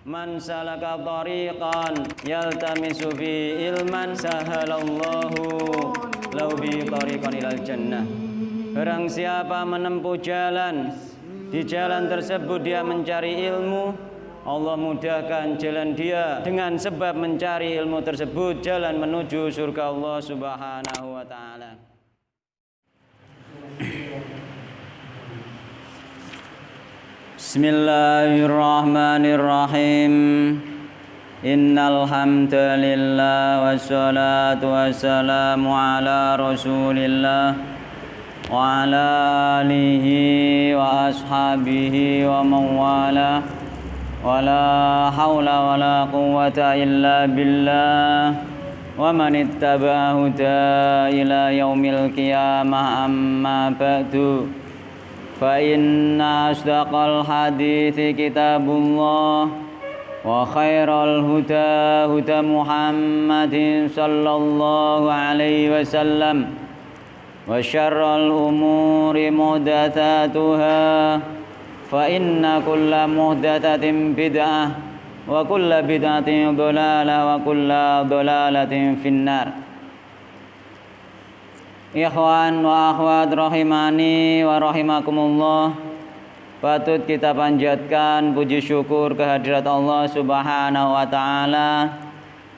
Man salaka tariqan yaltamisu fi ilman sahalallahu lahu bi tariqan ilal jannah. Barang siapa menempuh jalan, di jalan tersebut dia mencari ilmu, Allah mudahkan jalan dia dengan sebab mencari ilmu tersebut jalan menuju surga Allah Subhanahu wa taala. Bismillahirrahmanirrahim. Innal hamdalillah wassalatu wassalamu ala Rasulillah wa ala alihi wa ashabihi wa man wala. Wala haula wala quwwata illa billah. Wa man ittaba'a huda ila yaumil qiyamah amma ba'du. Fa inna asdaqal hadithi kitabullah wa khairal huda huda Muhammadin sallallahu alaihi wasallam wa syarral umuri muhdatsatuha fa inna kulla muhdatsatin bid'ah wa kulla bid'atin dhalalah wa kulla dhalalatin finnar. Ikhwan wa akhwat rahimani wa rahimakumullah, patut kita panjatkan puji syukur kehadirat Allah Subhanahu wa taala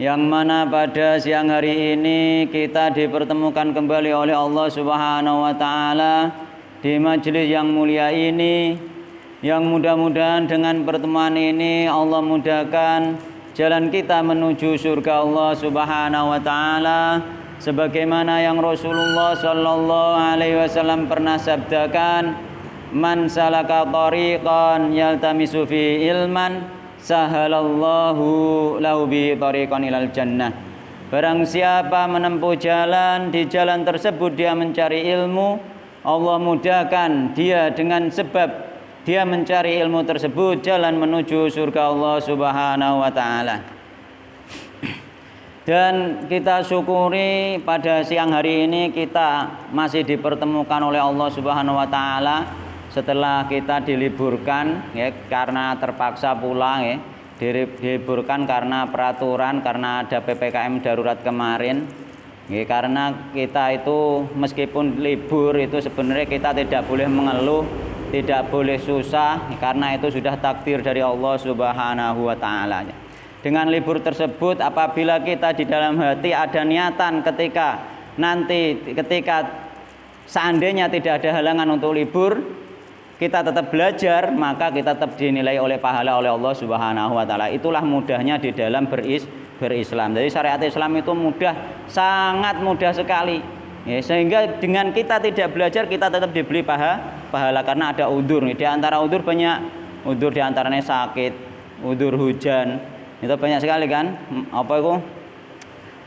yang mana pada siang hari ini kita dipertemukan kembali oleh Allah Subhanahu wa taala di majelis yang mulia ini, yang mudah-mudahan dengan pertemuan ini Allah mudahkan jalan kita menuju surga Allah Subhanahu wa taala sebagaimana yang Rasulullah sallallahu alaihi wasallam pernah sabdakan, man salaka tariqan yaltamisu fi ilman sahalallahu lahu bi tariqan ilal jannah. Barang siapa menempuh jalan, di jalan tersebut dia mencari ilmu, Allah mudahkan dia dengan sebab dia mencari ilmu tersebut jalan menuju surga Allah Subhanahu wa taala. Dan kita syukuri pada siang hari ini kita masih dipertemukan oleh Allah Subhanahu wa taala setelah kita diliburkan ya, karena terpaksa pulang ya. Diliburkan karena peraturan, karena ada PPKM darurat kemarin. Ya, karena kita itu meskipun libur itu sebenarnya kita tidak boleh mengeluh, tidak boleh susah, karena itu sudah takdir dari Allah Subhanahu wa taala. Dengan libur tersebut, apabila kita di dalam hati ada niatan ketika seandainya tidak ada halangan untuk libur, kita tetap belajar, maka kita tetap dinilai oleh pahala oleh Allah Subhanahu wa taala. Itulah mudahnya di dalam berislam. Jadi syariat Islam itu mudah, sangat mudah sekali. Ya, sehingga dengan kita tidak belajar kita tetap diberi pahala karena ada udzur. Di antara udzur banyak, udzur di antaranya sakit, udzur hujan. Itu banyak sekali kan, apa itu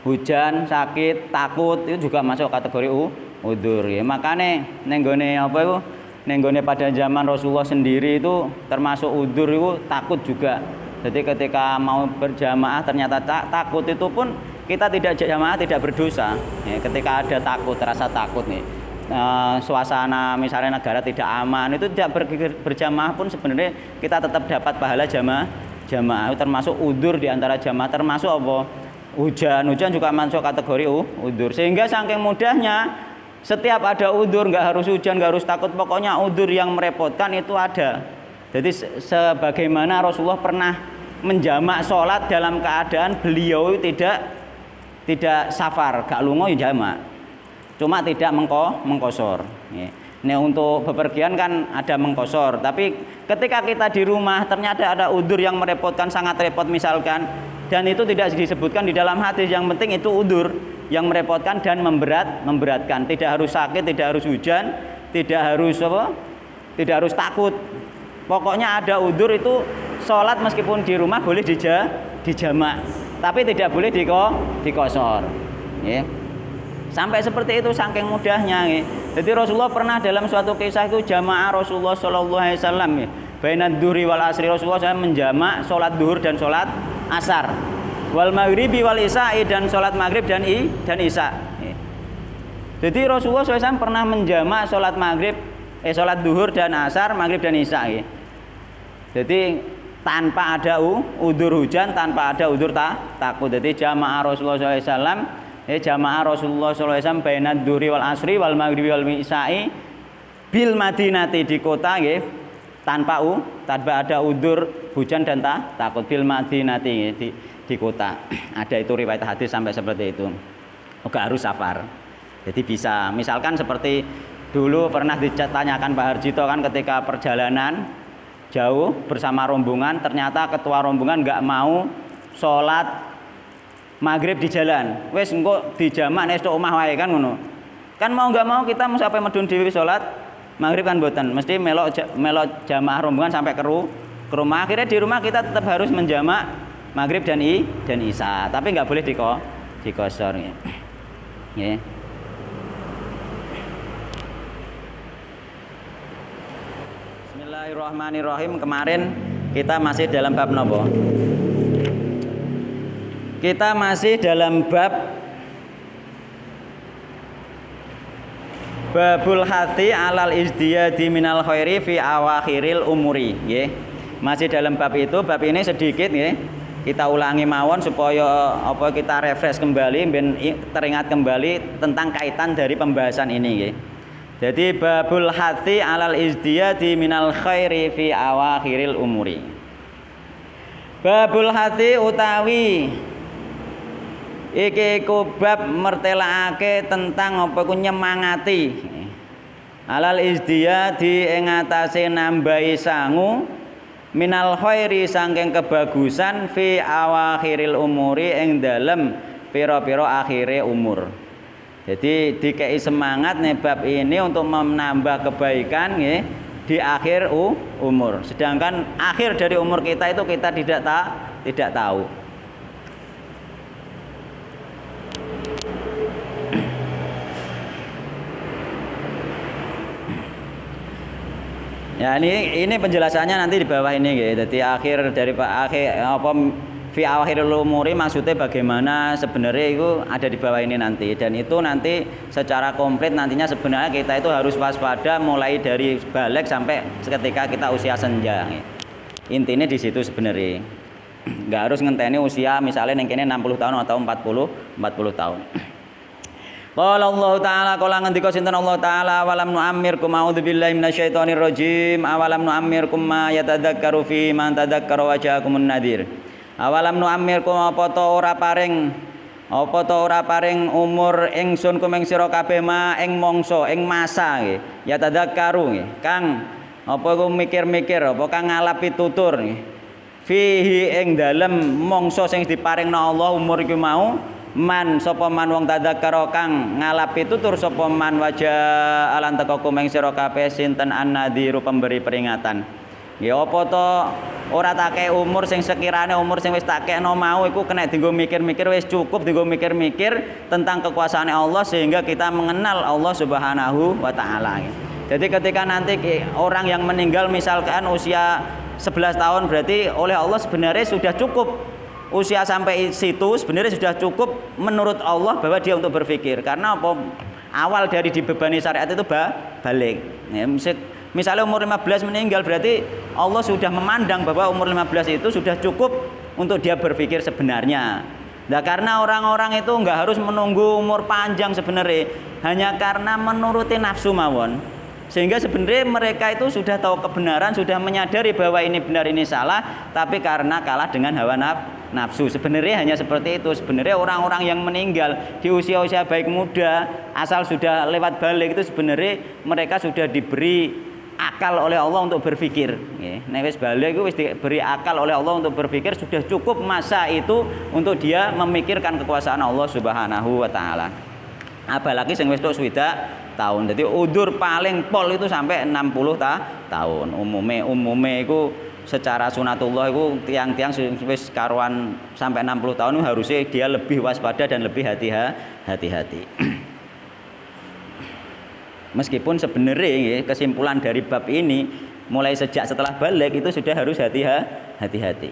hujan, sakit, takut itu juga masuk kategori udzur ya. Makanya nenggone apa itu, nenggone pada zaman Rasulullah sendiri itu termasuk udzur itu takut juga. Jadi ketika mau berjamaah ternyata takut, itu pun kita tidak jamaah tidak berdosa ya. Ketika ada takut, rasa takut nih, suasana misalnya negara tidak aman, itu tidak berjamaah pun sebenarnya kita tetap dapat pahala jamaah itu termasuk udzur di antara jamaah, termasuk apa? Hujan juga masuk kategori udzur. Sehingga saking mudahnya setiap ada udzur, nggak harus hujan, nggak harus takut, pokoknya udzur yang merepotkan itu ada. Jadi sebagaimana Rasulullah pernah menjamak sholat dalam keadaan beliau tidak safar, gak lungo ya jamak, cuma tidak mengkosor. Nah, untuk bepergian kan ada mengkosor, tapi ketika kita di rumah ternyata ada udzur yang merepotkan, sangat repot misalkan, dan itu tidak disebutkan di dalam hadis, yang penting itu udzur yang merepotkan dan memberatkan. Tidak harus sakit, tidak harus hujan, tidak harus takut. Pokoknya ada udzur itu sholat meskipun di rumah boleh dijamak, tapi tidak boleh dikosor. Ya. Sampai seperti itu saking mudahnya ya. Jadi Rasulullah pernah dalam suatu kisah itu jamaah Rasulullah sallallahu alaihi wasallam ya. Bainad dzuri wal asri, Rasulullah SAW menjamak salat zuhur dan salat asar. Wal maghribi wal isya'i, dan salat maghrib dan isya. Ya. Jadi Rasulullah SAW pernah menjamak salat maghrib, salat zuhur dan asar, maghrib dan isya ya. Jadi tanpa ada udzur hujan, tanpa ada udzur takut. Jadi jamaah Rasulullah SAW, jamaah Rasulullah SAW bainad dzuri wal asri wal maghribi wal isya'i bil Madinati di kota nggih, tanpa ada udzur hujan dan takut bil Madinati di kota. Ada itu riwayat hadis sampai seperti itu. Enggak harus safar. Jadi bisa, misalkan seperti dulu pernah ditanyakan Pak Harjito kan ketika perjalanan jauh bersama rombongan, ternyata ketua rombongan nggak mau sholat maghrib di jalan. Wes engko dijamak nek omah wae kan ngono. Kan mau nggak mau kita mesti sampai medun dhewe sholat maghrib kan mboten. Mesti melok jamaah rombongan sampai ke rumah. Akhirnya di rumah kita tetap harus menjamak maghrib dan isya. Tapi nggak boleh dikosor ya. Yeah. Bismillahirrahmanirrahim. Kemarin kita masih dalam bab nopo? Kita masih dalam babul hati alal izdiyadi minal khairi fi awakhiril umuri, nggih. Masih dalam bab itu, bab ini sedikit nggih. Kita ulangi mawon supaya kita refresh kembali ben teringat kembali tentang kaitan dari pembahasan ini nggih. Jadi babul hati alal izdiyadi minal khairi fi awakhiril umuri. Babul hati utawi iki bab mertelakake tentang apa ku nyemangati alal izdiyadi ing atase nambahi sangu minal khairi saking kebagusan fi awakhiril umuri ing dalem pira-pira akhire umur. Jadi dikei semangat nih bab ini untuk menambah kebaikan nggih di akhir umur. Sedangkan akhir dari umur kita itu kita tidak tahu. Ya ini penjelasannya nanti di bawah ini gitu. Jadi akhir fi akhiril umuri maksudnya bagaimana sebenarnya itu ada di bawah ini nanti, dan itu nanti secara komplit nantinya sebenarnya kita itu harus waspada mulai dari balik sampai ketika kita usia senja. Intinya di situ sebenarnya. Nggak harus ngenteni usia misalnya yang kene 60 tahun atau 40 tahun. Qala Allah Ta'ala, qala ngendika sinten Allah Ta'ala, awalam nu'ammirkum a'udzubillahi minasyaitonir rajim, awalam nu'ammirkum ma yatadzakkaru fi man tadzakkara wa ja'akumun nadhir. Awalam nu'ammirkum apa ta ora paring umur ingsun kumeng sira kabeh ma ing mangsa ing masa nggih. Yatadzakkaru nggih. Kang apa ku mikir-mikir apa kang ngalap pitutur nggih. Fihi ing dalem mangsa sing diparingna Allah umur iku mau man sapa man wong tadzakkara kang ngalapi tutur sapa man wajah alan teka kumeng sira kabeh sinten annadhiru pemberi peringatan. Ya apa to ora take umur sing sekirane umur sing wis tak kekno mau iku kena dienggo mikir-mikir, wis cukup dienggo mikir-mikir tentang kekuasaane Allah sehingga kita mengenal Allah Subhanahu wa taala. Jadi ketika nanti orang yang meninggal misalkan usia 11 tahun berarti oleh Allah sebenarnya sudah cukup. Usia sampai situ sebenarnya sudah cukup menurut Allah bahwa dia untuk berpikir. Karena apa? Awal dari dibebani syariat itu balik. Ya, misalnya umur 15 meninggal berarti Allah sudah memandang bahwa umur 15 itu sudah cukup untuk dia berpikir sebenarnya. Nah, karena orang-orang itu nggak harus menunggu umur panjang sebenarnya, hanya karena menuruti nafsu mawon. Sehingga sebenarnya mereka itu sudah tahu kebenaran, sudah menyadari bahwa ini benar ini salah, tapi karena kalah dengan hawa nafsu. Sebenarnya hanya seperti itu. Sebenarnya orang-orang yang meninggal di usia-usia baik muda asal sudah lewat balik itu sebenarnya mereka sudah diberi akal oleh Allah untuk berpikir. Nek wis balik itu wis diberi akal oleh Allah untuk berpikir, sudah cukup masa itu untuk dia memikirkan kekuasaan Allah Subhanahu wa taala. Apalagi sing wis tok swidak tahun. Jadi udur paling pol itu sampai 60 tahun. Umume itu secara sunatullah itu tiang-tiang wis karuan sampai 60 tahun itu harusnya dia lebih waspada dan lebih hati-hati. Meskipun sebenarnya kesimpulan dari bab ini mulai sejak setelah balik itu sudah harus hati-hati.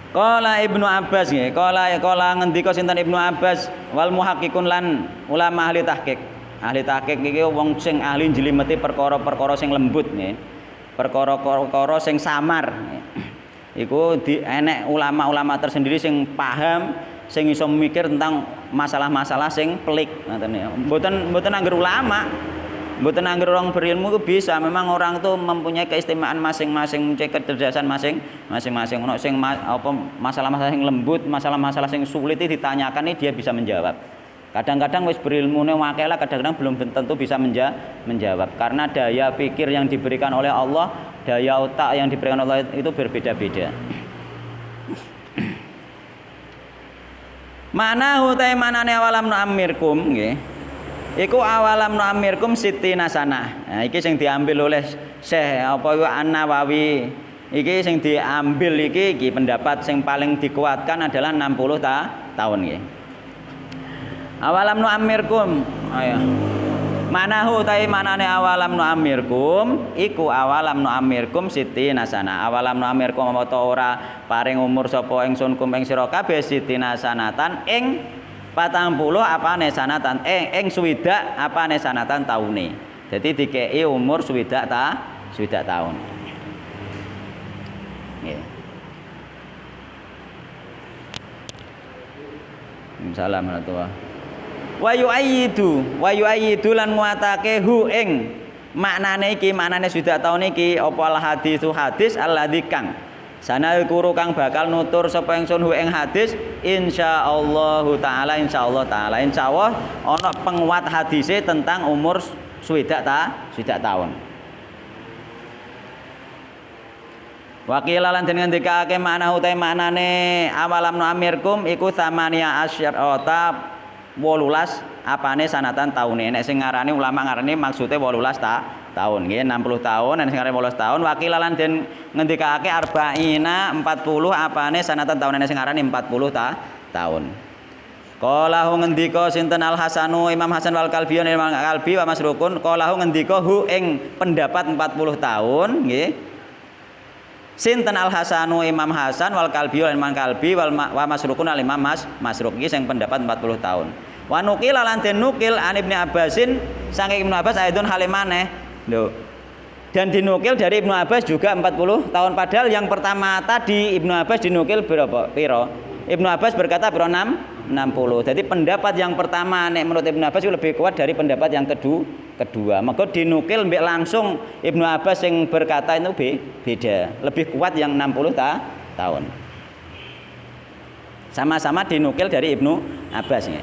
Qala Ibnu Abbas nggih, qala ngendika sinten Ibnu Abbas wal muhaqqiqun lan ulama ahli tahqiq. Ahli tahqiq iki wong sing ahli njlimeti perkara-perkara sing lembut nggih. Perkara-perkara sing samar. Iku enek ulama-ulama tersendiri sing paham, sing iso mikir tentang masalah-masalah sing pelik ngoten ya. Mboten angger ulama. Mboten angger orang berilmu itu bisa. Memang orang tuh mempunyai keistimewaan masing-masing, mempunyai kecerdasan masing-masing. Ono sing masalah-masalah yang lembut, masalah-masalah yang sulit itu ditanyakan ini dia bisa menjawab. Kadang-kadang wis berilmune wakela, kadang-kadang belum tentu bisa menjawab. Karena daya pikir yang diberikan oleh Allah, daya otak yang diberikan oleh Allah itu berbeda-beda. Mana hutai manane awalam nu'ammirkum nggih. Iku awalam nu'ammirkum sitina sanah. Nah, iki sing diambil oleh Syekh An-Nawawi. Iki sing diambil iki pendapat sing paling dikuatkan adalah 60 tahun nggih. Awalam nu'ammirkum. Ayo. Manahu tai manane awalam nu'ammirkum iku awalam nu'ammirkum sitina sanah. Awalam nu'ammirkum apa ora paring umur sapa ingsun kum ing sira kabeh sitina sanatan ing 40 apane sanatan ing swidak apane sanatan taune. Dadi dikeki umur swidak tahun. Nggih. Salam warahmatullahi wa yu'ayyidu lan nguatake hu ing maknane iki maknane swidak taun iki apa al hadis alladzi kang sanal kuru kang bakal nutur sapa ingsun hu ing hadis insyaallah taala insyaallah ana penguat hadise tentang umur swidak taun. Wakila lan den ngendikake makna utahe maknane awalam nu'ammirkum iku tsamania asyarata 18 apane sanatan taune. Nek sing ngarani ulama ngarani maksude 18 tahun nggih 60 tahun nek sing ngarani 18 tahun wakil lan den ngendikake arba'ina 40 apane sanatan taune nek sing ngarani 40 tahun. Qala hu ngendika sinten Al Hasanu Imam Hasan wal Kalbi Imam Kalbi wa Masrukun qala hu ngendika hu ing pendapat 40 tahun nggih. Sinten Al Hasanu Imam Hasan wal Kalbi Imam Kalbi wa Masrukun al Imam Masruk iki sing pendapat 40 tahun. Wa nukil lan den nukil an Ibnu Abbasin saking Ibnu Abbas aidun halimane. Lho. Dan dinukil dari Ibnu Abbas juga 40 tahun padahal yang pertama tadi Ibnu Abbas dinukil berapa? Piro? Ibnu Abbas berkata bro 60. Jadi pendapat yang pertama nek menurut Ibnu Abbas itu lebih kuat dari pendapat yang kedua. Maka dinukil mbek langsung Ibnu Abbas yang berkata itu beda, lebih kuat yang 60 tahun. Sama-sama dinukil dari Ibnu Abbas ya.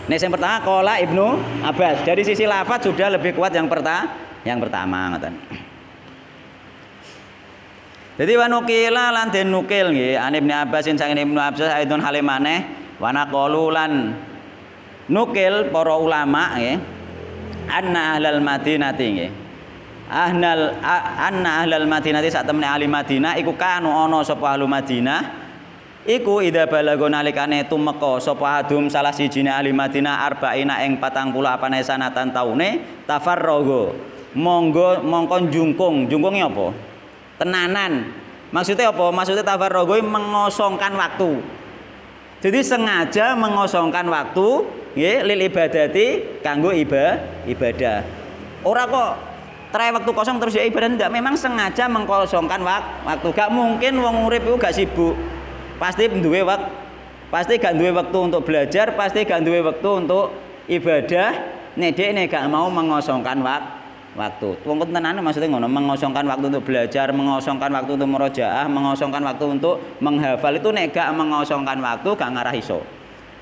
Nek yang pertama qala Ibnu Abbas, dari sisi lafaz sudah lebih kuat yang pertama ngoten. Jadi wa nukila lan den nukil nggih an Ibnu Abbas saking Ibnu Abbas aidon halimane wa naqulu lan nukil para ulama nggih anna ahlal madinati nggih anna ahlal madinati sak temene ahli Madinah iku kanu ana sapa ahli Madinah iku idza balago nalikane tumeka sapa hadum salah sijine ahli Madinah arba'ina ing 40 apane sanatan taune tafarrago mongko jungkunge apa tenanan. Maksudnya apa? Maksudnya tafarrago mengosongkan waktu. Jadi sengaja mengosongkan waktu nggih lil ibadati kanggo ibadah. Ora kok tray waktu kosong terus ya ibadah, enggak, memang sengaja mengkosongkan waktu. Gak mungkin wong urip iku gak sibuk. Pasti duwe waktu. Pasti gak duwe waktu untuk belajar, pasti gak duwe waktu untuk ibadah. Nek dhek gak mau mengosongkan waktu. Wong tenan maksudnya ngono, mengosongkan waktu untuk belajar, mengosongkan waktu untuk murojaah, mengosongkan waktu untuk menghafal itu nek gak mengosongkan waktu gak ngarah iso.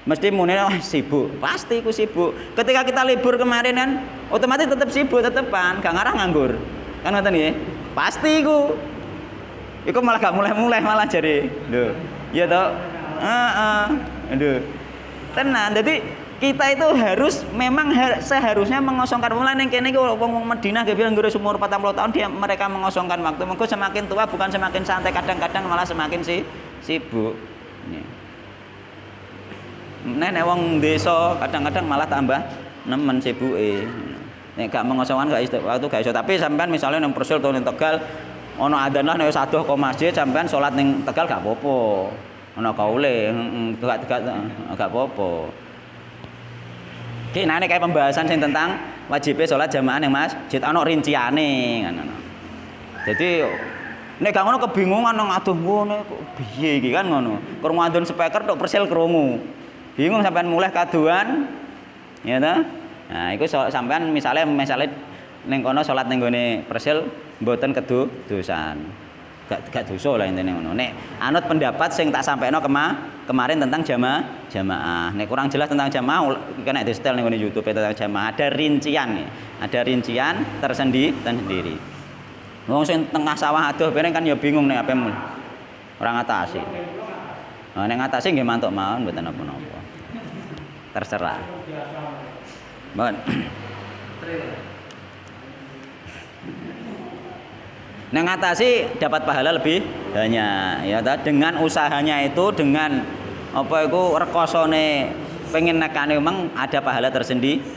Mesti mune sibuk, pasti iku sibuk. Ketika kita libur kemarin kan otomatis tetap sibuk tetepan, gak ngarah nganggur. Kan ngoten nggih? Pasti iku. Iku malah gak mulai-mulai malah jadi. Lho, iya toh? Aduh. Tenan. Jadi kita itu harus memang seharusnya mengosongkan mulai ning kene iki wong Madinah ge bilang ngurus umur 40 tahun dia mereka mengosongkan waktu. Mengko semakin tua bukan semakin santai, kadang-kadang malah semakin sibuk. Nek wong desa kadang-kadang malah tambah nemen sibuke. Nek gak mengosongkan gak waktu gak iso. Tapi sampean misalnya nang Persil ning Tegal ana adzan lah nek sadoh ke masjid sampean salat ning Tegal gak apa-apa. Ana kaule gak apa-apa. Kinane kayak pembahasan sing tentang wajibnya sholat jamaah ning masjid ana rinciane ngono. Jadi nek gak ngono kebingungan nang aduh ngono kok piye iki kan ngono. Krungu adzan speaker tok persil krungu. Bingung sampean mulai kaduan ya ta? Nah, iku sampean misale ning kono salat ning gone persil mboten kedudusan. Gak dosa lah intine ngono. Nek anut pendapat sing tak sampeno kemarin tentang jamaah. Nek kurang jelas tentang jamaah kena di-setel ning YouTube tentang jamaah ada rincian nih. Ada rincian tersendiri. Wong sing tengah sawah adoh bareng kan ya bingung nek ape mulih. Ora ngatasi. Nah, nek ngatasi nggih mantuk mawon mboten napa-napa. Terserah. Mohon. Nah, ngatasi dapat pahala lebih banyak ya dengan usahanya itu dengan apa iku rekosone pengen nekane memang ada pahala tersendiri.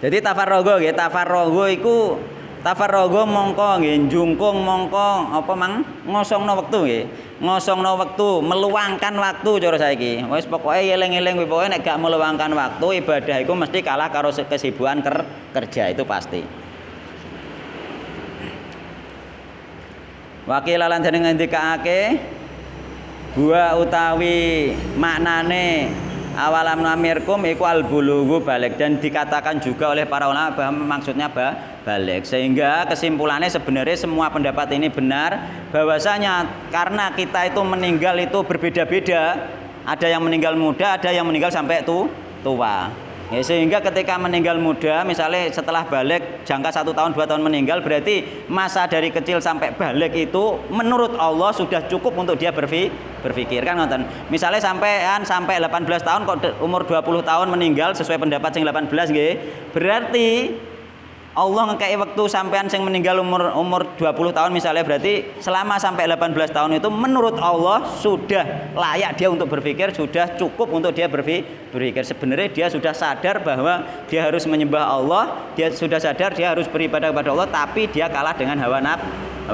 Jadi tafarrogo nggih, tafarrogo mongko nggih njungkung mongko apa mang ngosongno wektu nggih. Ngosongno wektu, meluangkan waktu cara saiki. Wis pokoke eling-eling pokoke nek gak meluangkan waktu ibadah iku mesti kalah karo kesibukan kerja itu pasti. Wakil lan jeneng ngendikake buah utawi maknane awalam namirkum iku al-bulughu balik dan dikatakan juga oleh para ulama bahwa maksudnya balik sehingga kesimpulannya sebenarnya semua pendapat ini benar bahwasanya karena kita itu meninggal itu berbeda-beda, ada yang meninggal muda, ada yang meninggal sampai tua ya, sehingga ketika meninggal muda misalnya setelah balik jangka 1 tahun 2 tahun meninggal berarti masa dari kecil sampai balik itu menurut Allah sudah cukup untuk dia berpikir kan nonton. Misalnya sampai 18 tahun kok umur 20 tahun meninggal sesuai pendapat sing 18 nggih. Berarti Allah ngekei waktu sampean sing meninggal umur 20 tahun misalnya berarti selama sampai 18 tahun itu menurut Allah sudah layak dia untuk berpikir, sudah cukup untuk dia berpikir. Sebenarnya dia sudah sadar bahwa dia harus menyembah Allah, dia sudah sadar dia harus beribadah kepada Allah, tapi dia kalah dengan hawa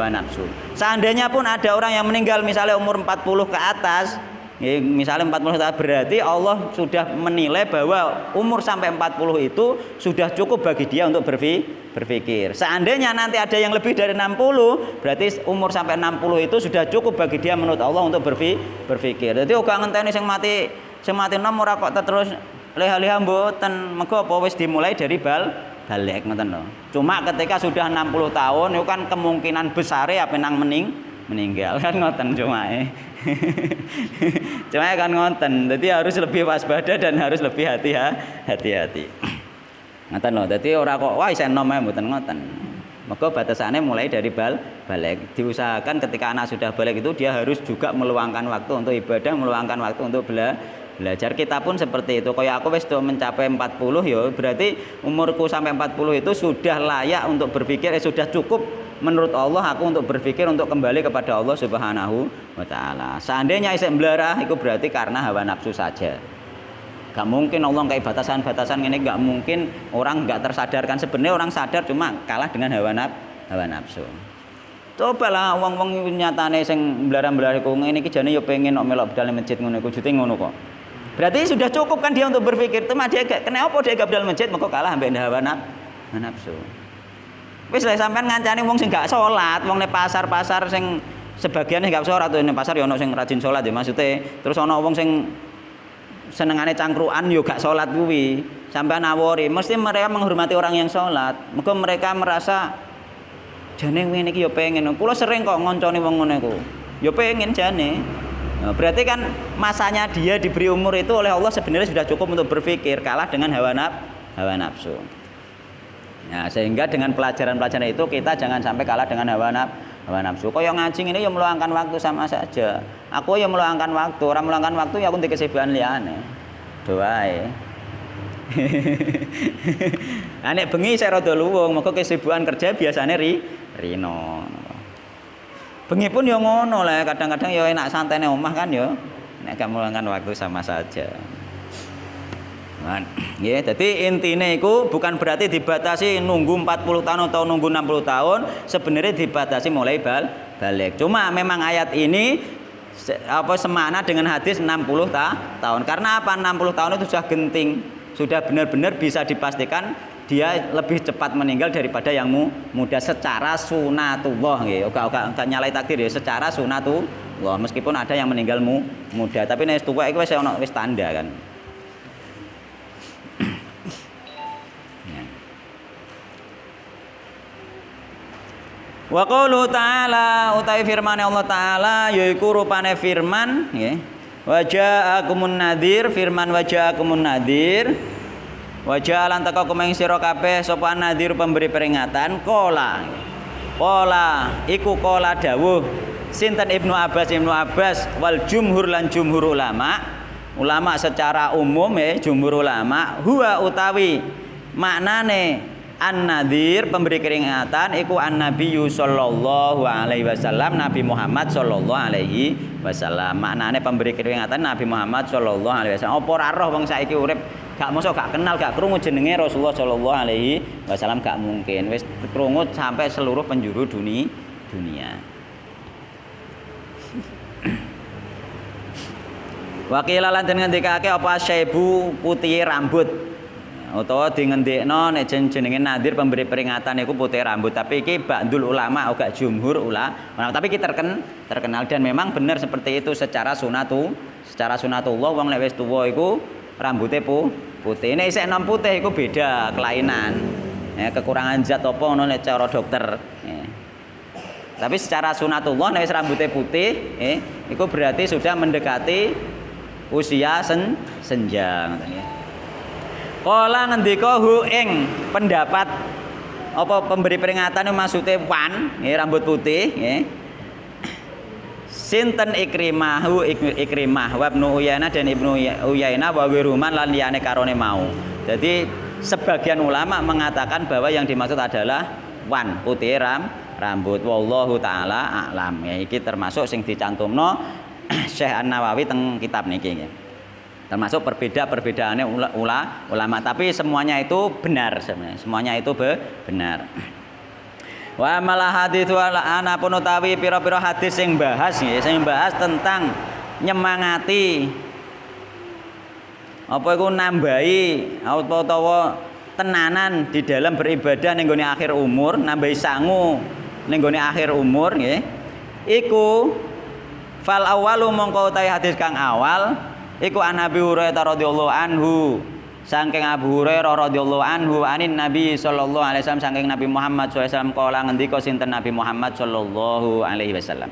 nafsu. Seandainya pun ada orang yang meninggal misalnya umur 40 ke atas, ya, misalnya 40 tahun berarti Allah sudah menilai bahwa umur sampai 40 itu sudah cukup bagi dia untuk berpikir. Seandainya nanti ada yang lebih dari 60, berarti umur sampai 60 itu sudah cukup bagi dia menurut Allah untuk berpikir. Jadi uga ngenteni sing mati nom ora kok terus leha-leha mboten. Mergo apa wis dimulai dari balik ngoten lho. Cuma ketika sudah 60 tahun itu kan kemungkinan besar ya penang meninggal kan ngoten cumae. Cuma kan ngonten, jadi harus lebih waspada dan harus lebih hati-hati. Ngoten lho, dadi ora kok wah isen nom mboten ngoten. Maka batasannya mulai dari balik. Diusahakan ketika anak sudah balik itu dia harus juga meluangkan waktu untuk ibadah, meluangkan waktu untuk belajar. Kita pun seperti itu. Kayak aku wis mencapai 40 ya, berarti umurku sampai 40 itu sudah layak untuk berpikir, sudah cukup menurut Allah aku untuk berpikir untuk kembali kepada Allah Subhanahu wa taala. Seandainya isih mblarah itu berarti karena hawa nafsu saja. Gak mungkin Allah kayak batasan-batasan ini, gak mungkin orang gak tersadarkan. Sebenarnya orang sadar cuma kalah dengan hawa nafsu. Cobalah wong-wong nyatane sing mblarah-mblarah iku ngene iki jane ya pengen kok melok budal masjid ngono iku jute ngono kok. Berarti sudah cukup kan dia untuk berpikir. Cuma dia kena apa dia gak budal masjid mengko kalah ambek hawa nafsu. Wis lek sampean ngancani wong sing gak salat, wong ning pasar-pasar sing sebagian gak salat ning pasar ya ono sing rajin salat ya maksude. Terus ono wong sing senengane cangkruan yo gak salat kuwi. Sampean nawori, mesti mereka menghormati orang yang salat. Mergo mereka merasa jane ngene iki yo pengen. Kula sering kok ngonconi wong ngono iku. Yo pengen jane. Nah, berarti kan masanya dia diberi umur itu oleh Allah sebenarnya sudah cukup untuk berpikir, kalah dengan hawa nafsu. Nah, sehingga dengan pelajaran-pelajaran itu kita jangan sampai kalah dengan hawa nafsu. Kok yang ngaji ini ya meluangkan waktu sama saja. Aku ya meluangkan waktu, orang meluangkan waktu ya aku di kesibukan liyane. Doae. Nek bengi saya rada luwung, maka kesibukan kerja biasanya rino. Bengi pun ya ngono lah, kadang-kadang ya enak santai ning omah kan ya. Nek gak meluangkan waktu sama saja. Ya, jadi intinya itu bukan berarti dibatasi nunggu 40 tahun atau nunggu 60 tahun, sebenarnya dibatasi mulai balik. Cuma memang ayat ini semakna dengan hadis 60 tahun. Karena apa? 60 tahun itu sudah genting, sudah benar-benar bisa dipastikan dia lebih cepat meninggal daripada yang muda secara sunatullah nggih. Enggak nyalai takdir ya, secara sunatullah. Meskipun ada yang meninggal muda, tapi nek tuwa iku wis tanda kan. Wa qaulu ta'ala utawi firman Allah taala yaiku rupane firman nggih. Wa ja'akumun nadhir, firman wa ja'akumun nadhir. Wa ja'alan teka kumeng sira kabeh sapa nadhir pemberi peringatan qala. Qala iku qala dawuh sinten Ibnu Abbas wal jumhur lan jumhur ulama secara umum ya jumhur ulama huwa utawi maknane an-nadhir pemberi peringatan iku an-nabiyyu sallallahu alaihi wasallam Nabi Muhammad sallallahu alaihi wasallam. Maknane pemberi peringatan Nabi Muhammad sallallahu alaihi wasallam. Apa ora roh wong saiki urip gak mosok gak kenal gak krungu jenenge Rasulullah sallallahu alaihi wasallam, gak mungkin. Wis krungu sampai seluruh penjuru dunia. Wakila lan den ngendikake apa syaibu putih rambut. Utawa di ngendikno nek jenenge nadhir pemberi peringatan iku putih rambut, tapi iki ba'dul ulama uga jumhur ulama. Tapi iki terkenal dan memang benar seperti itu secara sunatullah wong nek wis tuwa iku rambutnya putih. Nek isih enom putih iku beda kelainan. Ya, kekurangan zat apa ngono nek cara dokter. Ya. Tapi secara sunatullah nek wis rambutnya putih, iku berarti sudah mendekati usia senja ngoten ya. Kala ngendika hu ing pendapat apa pemberi peringatan maksudnya wan rambut putih nggih. Sinten Ikrimah wa Ibnu Uyainah dan Ibnu Uyainah wa Wiruman lan liyane karone mau. Jadi sebagian ulama mengatakan bahwa yang dimaksud adalah wan putih rambut. Wallahu taala a'lam. Ya iki termasuk sing dicantumno Syekh An-Nawawi teng kitab niki nggih. Termasuk perbedaannya ulama, tapi semuanya itu benar sebenarnya. Semuanya itu benar. Wa malah hadits wala anapun utawi pira-pira hadis sing bahas nggih, sing bahas tentang nyemangati apa iku nambahi utawa tenanan di dalam beribadah ning gone akhir umur, nambahi sangu ning gone akhir umur nggih. Iku fal awalu mongko utawi hadis kang awal iku an Abi Hurairah radhiyallahu anhu saking Abu Hurairah radhiyallahu anhu anin Nabi sallallahu alaihi wasallam saking Nabi Muhammad sallallahu alaihi wasallam kala ngendika sinten Nabi Muhammad sallallahu alaihi wasallam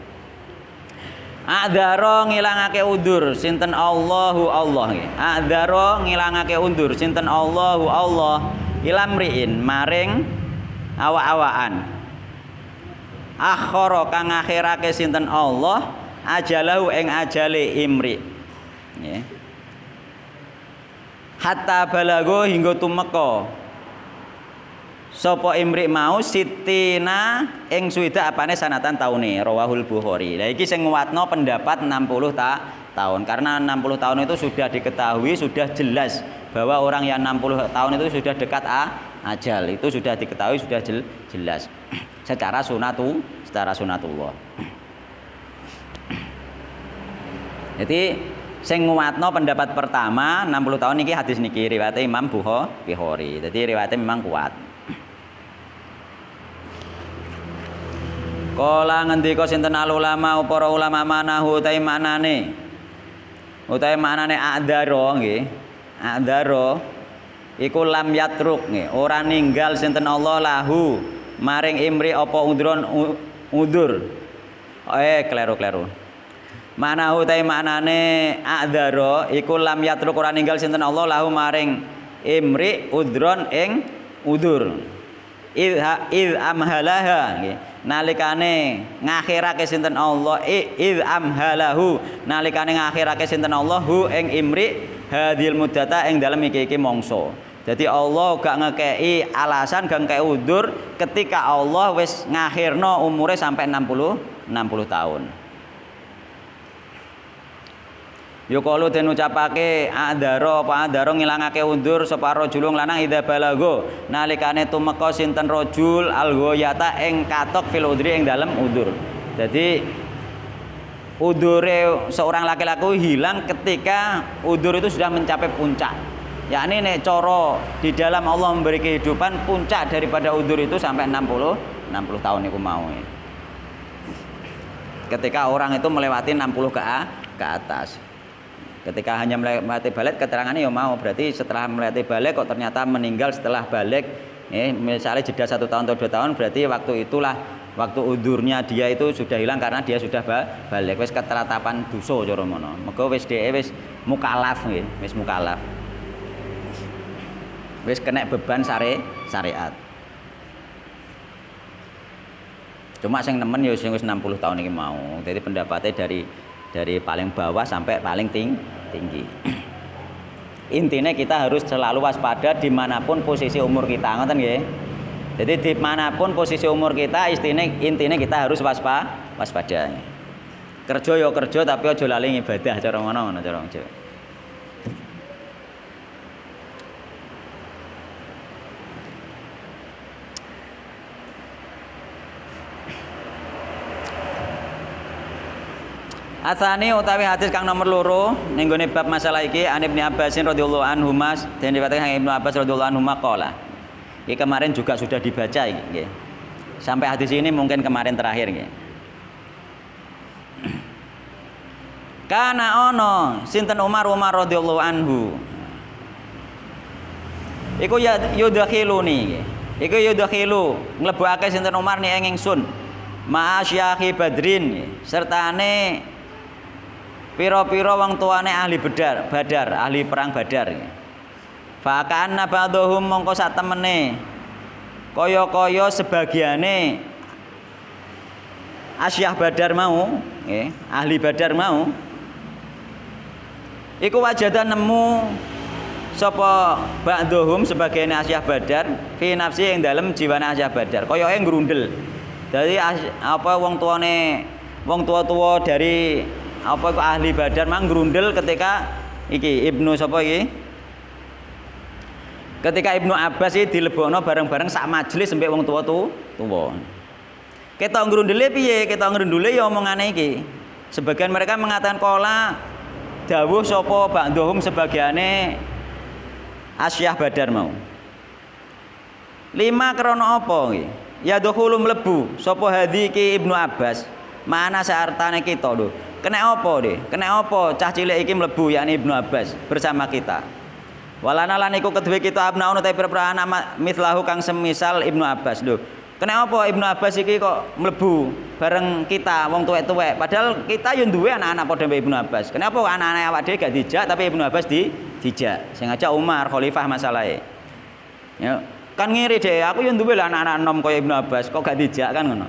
a'dzara ngilangake udzur sinten Allahu Allah nggih a'dzara ngilangake udzur sinten Allahu Allah ilamriin maring awak-awakan akhara kang akhirake sinten Allah ajalahu ing ajale imri ya. Hatta balago hingga tumeka sapa imrik mau sitina ing suwida apane sanatan taune rawahul Bukhari. Lah iki sing nguwatno pendapat 60 tahun karena 60 tahun itu sudah diketahui sudah jelas bahwa orang yang 60 tahun itu sudah dekat ajal. Itu sudah diketahui sudah jelas secara sunatullah. Jadi sing nguwatno pendapat pertama 60 tahun niki hadis niki riwayat Imam Bukhari. Jadi riwayatnya memang kuat. Kala ngendika sinten ulama para ulama manahu utahe maknane a'dzara nggih. A'dzara iku lam yatruk nggih, ora ninggal sinten Allah lahu maring imri apa udur. Kleru. Manahu ta maknane a'dzara iku lam yatruk ora ninggal sinten Allah lahu maring imri udron ing udur. Id amhalaha nggih. Nalikane ngakhirake sinten Allah id amhalahu nalikane ngakhirake sinten Allah hu ing imri hadil muddata ing dalem iki mangsa. Jadi Allah gak ngekei alasan gak ngekei udur ketika Allah wis ngakhirno umure sampai 60 tahun. Yuqalu den ucapake adaro ngilangake undur sapa rajulun lanang idza balago nalikane tumeka sinten rajul alghayata ing katok fil udri ing dalem udur. Jadi udure seorang laki-laki hilang ketika udur itu sudah mencapai puncak. Yakni nek cara di dalam Allah memberi kehidupan puncak daripada udur itu sampai 60 tahun niku mau. Ketika orang itu melewati 60 ke atas. Ketika hanya melewati balik keterangannya ya mau, berarti setelah melewati balik kok ternyata meninggal setelah balik, misalnya jeda 1 tahun atau 2 tahun, berarti waktu itulah waktu udurnya dia itu sudah hilang karena dia sudah balik, wis keteratapan dosa cara mono. Mergo wis dhek wis mukalaf nggih, wis mukalaf. Wis kena beban syariat. Cuma sing nemen ya sing wis 60 tahun iki mau. Jadi pendapatnya dari paling bawah sampai paling tinggi. Intinya kita harus selalu waspada dimanapun posisi umur kita, ngoten nggih. Jadi dimanapun posisi umur kita, intinya kita harus waspada. Kerja ya kerja tapi aja lali ibadah, cara ngono cara wong Jawa. Atsani utawi hadis kang nomor loro ning gone bab masalah iki An Ibnu Abbas radhiyallahu anhu mas den dikatakan Ibnu Abbas radhiyallahu anhu qala. Iki kemarin juga sudah dibaca iki nggih. Sampai hadis ini mungkin kemarin terakhir nggih. Kana ono sinten Umar radhiyallahu anhu. Iku ya yudakhiluni nggih. Iku yudakhilu nglebokake sinten Umar ni ing ingsun. Ma'asyakhi Badrin sertane piro-piro wong tuane ahli Badar, ahli perang Badar. Fa kana ba'dhum mongko sak temene kaya-kaya sebagiane Asyah Badar mau, ahli Badar mau. Iku wajada nemu sapa ba'dhum sebagiane Asyah Badar fi nafsi ing dalem jiwane Asyah Badar, kayake ngrundel. Jadi apa wong tua-tua dari apa ahli Badar mang grundel ketika iki Ibnu sapa iki? Ketika Ibnu Abbas iki dilebokno bareng-bareng sak majelis mbek wong tua-tua. Ketok grundele piye? Ketok grundele ya omongane iki. Sebagian mereka mengatakan qala dawuh sapa ba'dhum sebagiane Asyah Badar mau. 5 krana apa iki? Ya dukhulu mlebu sapa hadi iki Ibnu Abbas. Mana sartane kita lho. Kena apa deh? Kena apa? Cah cilik iki mlebu yakni Ibnu Abbas bersama kita. Walana lan iku kedue kita abnaun ta pira-pira anak mislahu kang semisal Ibnu Abbas lho. Kena apa Ibnu Abbas iki kok mlebu bareng kita wong tuwek-tuwek padahal kita yo duwe anak-anak padha mbek Ibnu Abbas. Kenapa anak-anak awak dhewe gak dijak tapi Ibnu Abbas dijak. Sing ngajak Umar khalifah masalahe. Ya, kan ngiri deh, aku yo duwe lah anak-anak enom kaya Ibnu Abbas kok gak dijak kan ngono.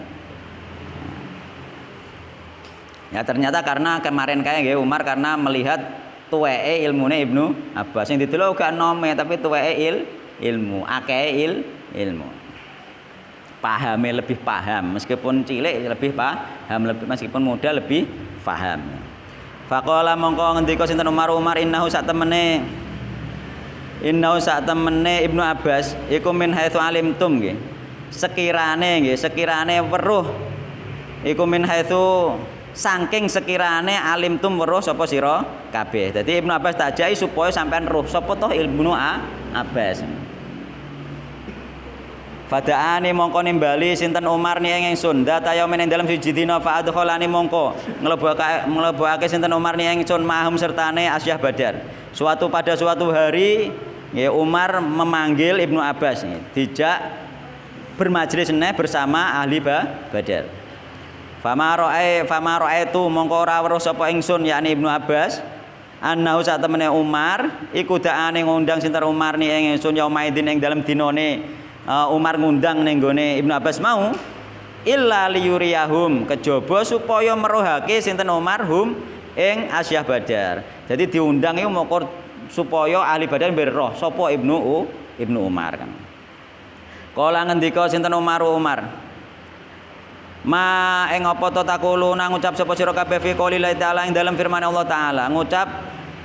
Ya ternyata karena kemarin kayak Umar karena melihat tuweke ilmune Ibnu Abbas yang didelok gak nome tapi tuweke ilmu, akeh ilmu. Pahame lebih paham meskipun cilik lebih paham meskipun muda lebih paham. Faqala mongko ngendika sinten Umar innahu sak temene Ibnu Abbas iku min haitsu alimtum nggih. Sekirane weruh iku min haitsu saking sekirane alim tum weruh sapa sira kabeh. Dadi Ibnu Abbas tak jai supaya sampean roh sapa toh Ibnu Abbas. Fadaani mongko nimbali sinten Umar ni ingsun data yaumin ing dalem siji dina fa adkhalani mongko nglebokake sinten Umar ni ingsun mahum sertane Asyah Badar. Pada suatu hari ya Umar memanggil Ibnu Abbas dijak bermajlis bersama ahli Badar. Fama ra'aitu mongko ora weruh sapa ingsun yakni Ibnu Abbas annahu sak temene Umar iku daane ngundang sinten Umar ni ingsun yaumaidin ing dalem dinane Umar ngundang ning gone Ibnu Abbas mau illa liyuriyahum kejaba supaya meruhake sinten Umar hum ing Asyah Badar. Jadi diundang iku mokor supaya ahli Badar beroh sapa Ibnu Umar kan. Kala ngendika sinten Umar Ma ing apa to takuluna ngucap sapa sira kabeh fi qoulillahi ta'ala ing dalem firman Allah taala ngucap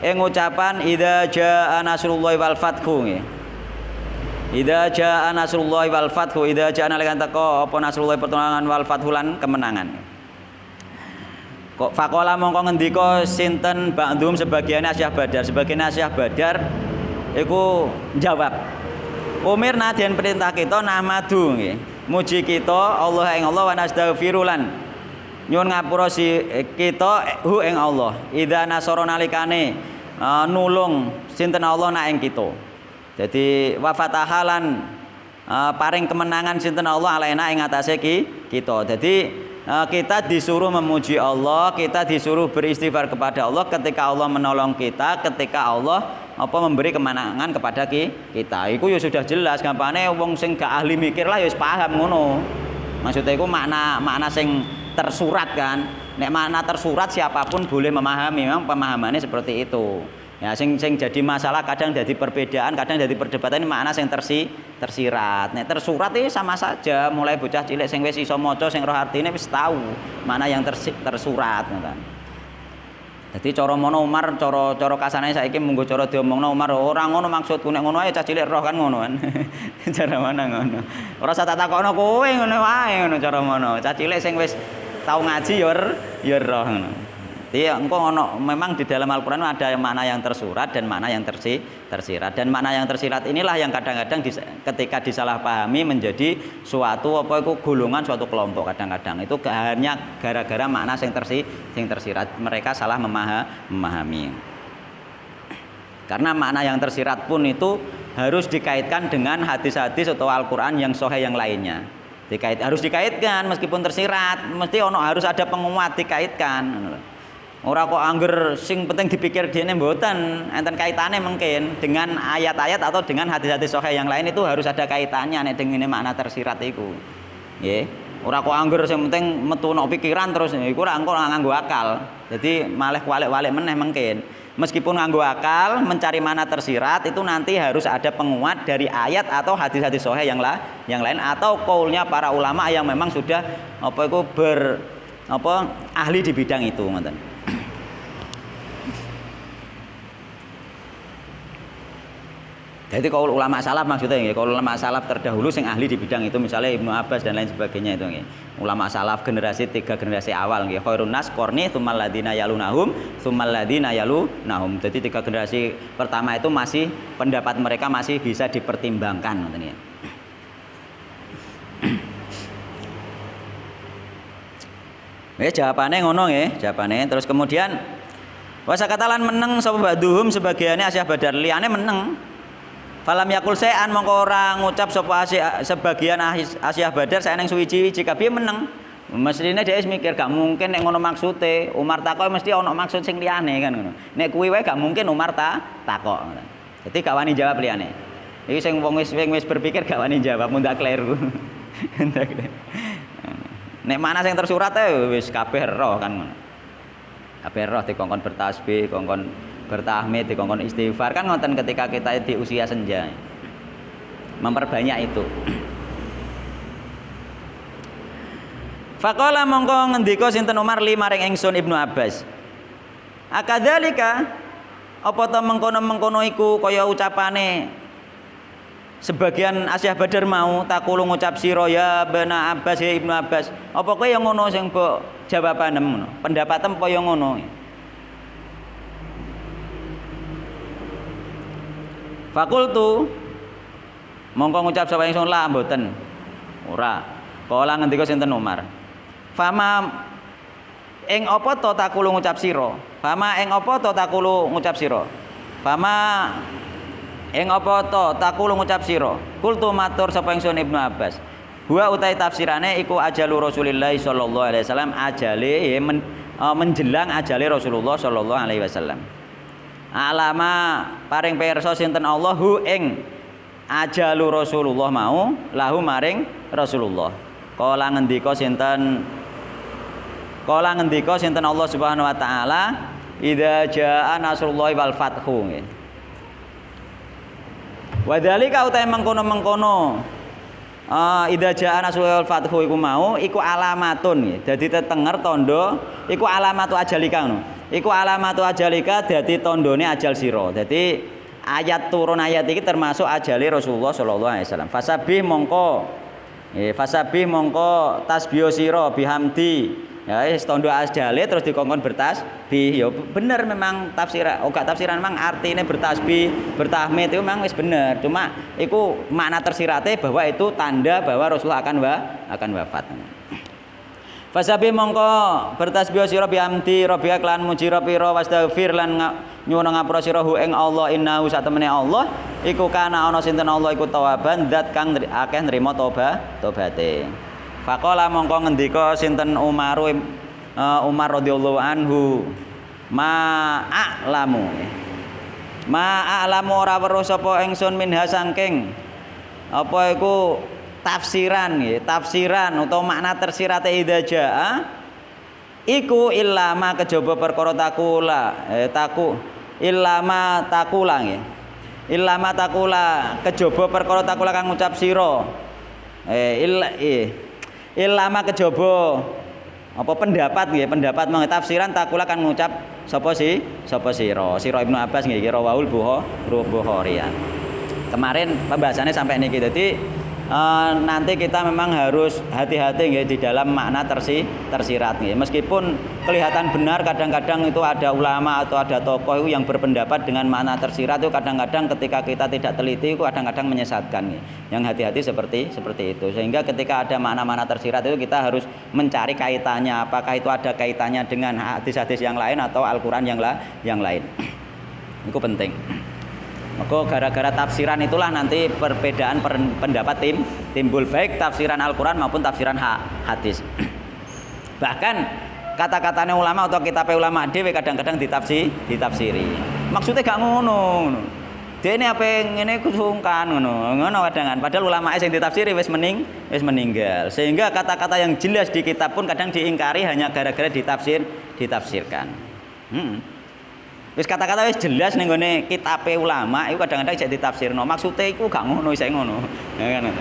ing ngucapan idza jaa nasrullahi wal fathu nggih. Idza jaa nasrullahi wal fathu idza jaa nalikan teko apa nasrullahi pertolongan wal fathu lan kemenangan. Kok faqala mongko ngendika sinten ba'dhum sebagian Asyah Badar, sebagian Asyah Badar iku jawab Umirna den perintah kita nahmadu nggih. Muji kita Allah ing Allah wa nastaghfiru lan nyuwun ngapura si kita hu ing Allah. Idza nasara nalikane nulung sinten Allah nak ing kita. Jadi wa fatahalan paring kemenangan sinten Allah alaina ing atase kita. Jadi kita disuruh memuji Allah, kita disuruh beristighfar kepada Allah ketika Allah menolong kita, ketika Allah memberi kemenangan kepada kita. Iku ya sudah jelas gampangane wong sing gak ahli mikir lah ya wis paham ngono. Maksudnya iku makna sing tersurat kan. Nek makna tersurat siapapun boleh memahami, memang pemahamannya seperti itu. Ya sing jadi masalah kadang jadi perbedaan, kadang jadi perdebatan ini makna sing tersirat. Nek tersurat iki sama saja, mulai bocah cilik sing wis iso maca sing roh artine wis tahu mana yang tersurat ngoten. Jadi cara mono Umar, cara kasane saiki munggo cara diomongno Umar ora ngono maksudku nek ngono ae cah cilik roh kan ngono kan. Cara mana ngono. Ora usah tak takokno kowe ngono wae ngono cara mono. Cah cilik sing wis tau ngaji ya roh ngono. Jadi engko ono memang di dalam Al-Qur'an ada makna yang tersurat dan makna yang tersirat. Dan makna yang tersirat inilah yang kadang-kadang ketika disalahpahami menjadi suatu golongan suatu kelompok kadang-kadang. Itu hanya gara-gara makna yang tersirat. Mereka salah memahami. Karena makna yang tersirat pun itu harus dikaitkan dengan hadis-hadis atau Al-Qur'an yang sahih yang lainnya. Harus dikaitkan meskipun tersirat, harus ada penguat dikaitkan. Ora kok angger sing penting dipikir dene mboten enten kaitane mungkin dengan ayat-ayat atau dengan hadis-hadis sahih yang lain itu harus ada kaitannya nek dengan makna tersirat iku. Nggih. Ora kok angger sing penting metu nok pikiran terus iku ora engko nganggo akal. Jadi malah kualik-walik meneh mungkin. Meskipun nganggo akal mencari makna tersirat itu nanti harus ada penguat dari ayat atau hadis-hadis sahih yang lain atau qaulnya para ulama yang memang sudah ahli di bidang itu ngoten. Jadi kalau ulama salaf maksudnya nggih, kalau ulama salaf terdahulu sing ahli di bidang itu misalnya Ibnu Abbas dan lain sebagainya itu nggih. Ulama salaf tiga generasi awal nggih. Khairun nas qarni tsummal ladzina yalunahum tsummal ladzina yalunahum. Jadi 3 generasi pertama itu masih pendapat mereka masih bisa dipertimbangkan ngoten ya. Jawabannya ngono nggih, jawabannya. Terus kemudian wasakatalan meneng sapa ba'duhum sebagiannya Asyah Badar liyane meneng. Falam yakul se'an mongko ora ngucap sapa sebagian Asyah Badar saeneng suwiji-wiji kabeh meneng. Mestine dhek mikir gak mungkin nek ngono maksude Umar takok mesti ana maksud sing liyane kan ngono. Nek kuwi wae gak mungkin Umar takok. Jadi gak wani jawab liyane. Iki sing wong wis berpikir gak wani jawab mun tak kleru. Nek mana sing tersurat wis kabeh roh kan ngono. Kabeh roh dikongkon bertasbih, kongkon bertahmid, dikongkon istighfar kan ngoten ketika kita di usia senja. Memperbanyak itu. Faqala mongko ngendika sinten Umar li maring ingsun Ibnu Abbas. Akadzalika apa ta mengkono-mengkono iku kaya ucapane sebagian Asyah Badar mau takulu ngucap sira ya bana Abbas ya Ibnu Abbas. Apa kowe yang ngono sing mbok jawabanem ngono? Pendapatem apa yang ngono? Fakultu mongko ngucap sapa ingsun la mboten. Ora. Kala ngendika sinten Umar. Fama ing apa to takulu ngucap sira? Fama ing apa to takulu ngucap sira? Fama ing apa to takulu ngucap sira? Kultu matur sapa ingsun Ibnu Abbas. Huwa utai tafsirane iku ajalu Rasulillah sallallahu alaihi wasallam ajale menjelang ajale Rasulullah sallallahu alaihi wasallam. Alama paring pirsa sinten Allah hu ing ajalu Rasulullah mau lahu maring Rasulullah. Kala ngendika sinten Allah Subhanahu wa taala idza jaa nasrullahi wal fathu nggih. Wa dzalika utai mengkono-mengkono idza jaa nasrul fathu iku mau iku alamatun nggih. Dadi tetenger tandha iku alamatu ajalika ngono. Iku alamatu ajalika dadi tandane ajal sira. Dadi ayat turun ayat iki termasuk ajali Rasulullah sallallahu alaihi wasallam. Fasabih mongko tasbih sira bihamdi. Ya wis tandha ajale terus dikongkon bertasbih. Ya bener memang tafsiran memang artinya bertasbih, bertahmid itu memang wis bener. Cuma iku makna tersirate bahwa itu tanda bahwa Rasulullah akan wafat. Fasabi mongko bertasbih sira bihamdi rabbika lan muji pira wastaghfir lan nyuwun ngapura sira hu ing Allah innahu satemene Allah iku kana ana sinten Allah iku tawaban zat kang akeh nrimo tobaté. Faqala mongko ngendika sinten Umar radhiyallahu anhu ma'alamu ora weruh sapa ingsun minha saking apa iku tafsiran utawa makna tersirate idza jaa iku illama kejaba perkara illama takula kejaba perkara takula kang ngucap sira illama kejaba apa pendapat mong tafsiran takula kan ngucap sapa sira Ibnu Abbas nggih rawahul Bukhari. Kemarin pembahasannya sampai niki. Dadi nanti kita memang harus hati-hati nggih di dalam makna tersirat nggih. Meskipun kelihatan benar kadang-kadang itu ada ulama atau ada tokoh itu yang berpendapat dengan makna tersirat itu kadang-kadang ketika kita tidak teliti itu kadang-kadang menyesatkan nggih. Yang hati-hati seperti itu. Sehingga ketika ada makna-makna tersirat itu kita harus mencari kaitannya, apakah itu ada kaitannya dengan hadis-hadis yang lain atau Al-Qur'an yang lain. Itu penting. Maka gara-gara tafsiran itulah nanti perbedaan pendapat timbul baik tafsiran Al-Qur'an maupun tafsiran hadis. Bahkan kata-katanya ulama atau kitab ulama dhewe kadang-kadang ditafsiri. Maksudnya gak ngono. Dene apa ngene kusungkan ngono kadang-kadang. Padahal ulama sing ditafsiri wis meninggal. Sehingga kata-kata yang jelas di kitab pun kadang diingkari hanya gara-gara ditafsirkan. Wis kata-kata wis jelas ning gone kitabe ulama iku kadang-kadang jek ditafsirno. Maksude iku gak ngono isih ngono. Ya kan.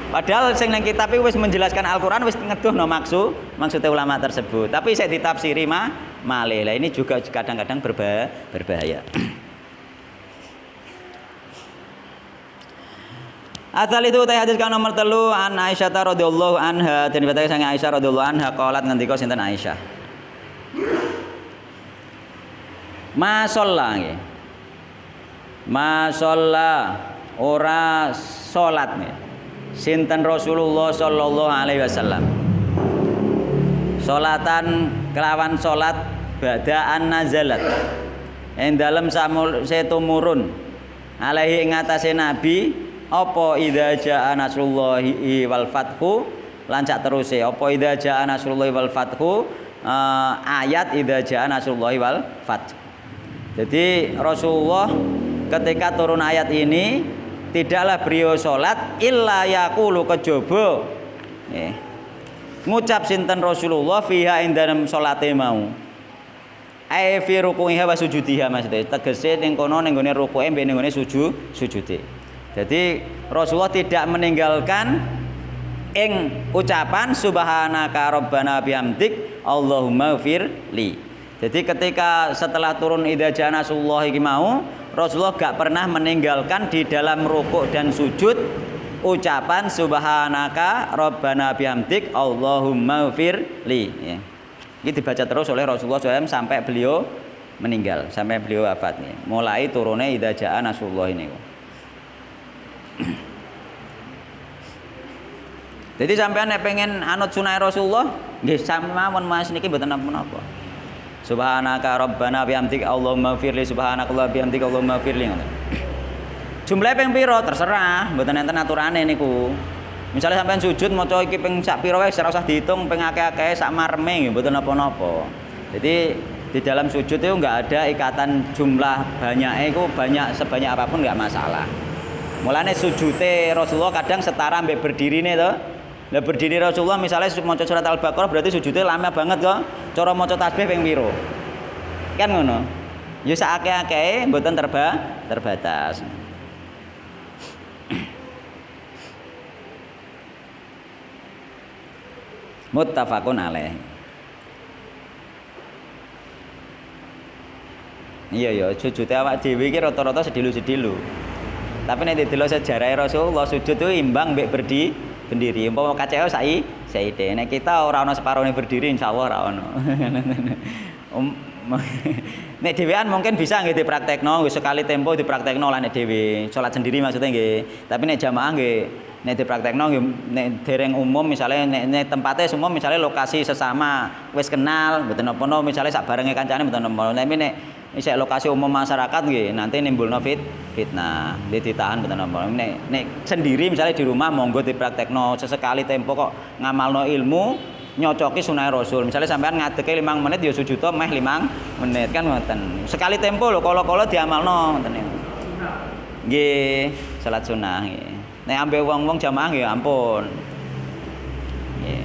Padahal sing ning kitab wis menjelaskan Al-Qur'an wis ngeduhno maksude ulama tersebut. Tapi isih ditafsiri malih. Lah ini juga kadang-kadang berbahaya. Asal itu hadis kang nomor 3 an Aisyah radhiyallahu anha dan dibatakan sang Aisyah radhiyallahu anha qalat ngendika sinten Aisyah. Masolla nggih. Masolla ora salat nggih. Sinten Rasulullah sallallahu alaihi wasallam. Salatan kelawan salat badaan nazalat. Ing dalem setumurun alaihi ing atase Nabi apa idza jaa nasrullahi wal fathu lan sak teruse apa idza jaa nasrullahi wal fathu ayat idza jaa nasrullahi wal fathu. Jadi Rasulullah ketika turun ayat ini tidaklah beliau sholat illa yaqulu kejaba ngucap sinten Rasulullah fiha ing dalem salate mau ai fi ruku'iha wa sujudiha maksudnya tegese ning kono ning gone rukuke mbek ning gone sujude. Jadi Rasulullah tidak meninggalkan ing ucapan subhanaka rabbana bihamdik Allahumma firli. Jadi ketika setelah turun idza jaa nasrullah iki mau Rasulullah gak pernah meninggalkan di dalam rukuk dan sujud ucapan subhanaka rabbana bihamdik Allahumma firli ya. Ini dibaca terus oleh Rasulullah SAW sampai beliau meninggal, sampai beliau wafat nih. Mulai turunnya idza jaa nasrullah ini. Jadi sampean nek pengen anut sunah Rasulullah nggih sampeyan mas niki mboten napa-napa. Subhanaka rabbana bihamdik Allahumma firli subhanakallah bihamdik Allahumma firli. Jumlahe ping pira terserah, mboten enten aturane niku. Misalnya sampean sujud maca iki ping sak pira wae ora usah diitung ping akeh-akeh sak mareme nggih mboten napa-napa. Jadi di dalam sujud itu enggak ada ikatan jumlah banyake iku banyak sebanyak apapun enggak masalah. Mulane sujute Rasulullah kadang setara mbek berdirine to. Lah berdiri Rasulullah misalnya maca surat Al-Baqarah berarti sujudnya lama banget kok. Cara maca tasbih ping pira? Kan ngono. Ya sak akeh-akehe mboten terbatas. Muttafaqun alaih. Iya ya, sujud awak dhewe iki rata-rata sedilu-sedilu. Tapi nek didelok sejarah Rasulullah sujud itu imbang mbek berdiri. Umpama kaceo saide. Nek kita ora ana separone berdiri insyaallah ora ono. Nek dhewean mungkin bisa nggih dipraktekno, wis sekali tempo dipraktekno lah nek dhewe. Salat sendiri maksudnya nggih. Tapi nek jamaah nggih nek dipraktekno nggih nek dereng umum misalnya nek tempatnya umum misalnya lokasi sesama wis kenal mboten napa-napa misalnya sak barenge kancane mboten napa. Tapi nek isek lokasi umum masyarakat nggih nanti nimbulno fitnah. Ditahan mboten napa. Nek sendiri misalnya di rumah monggo dipraktekno sesekali tempo kok ngamalno ilmu nyocoki sunah Rasul. Misalnya sampean ngadeke 5 menit ya sujud meh 5 menit kan ngoten. Sekali tempo lho kala-kala diamalno ngoten niku. Nggih, salat sunah nggih. Nek ambe wong-wong jamaah nggih ampun. Nggih.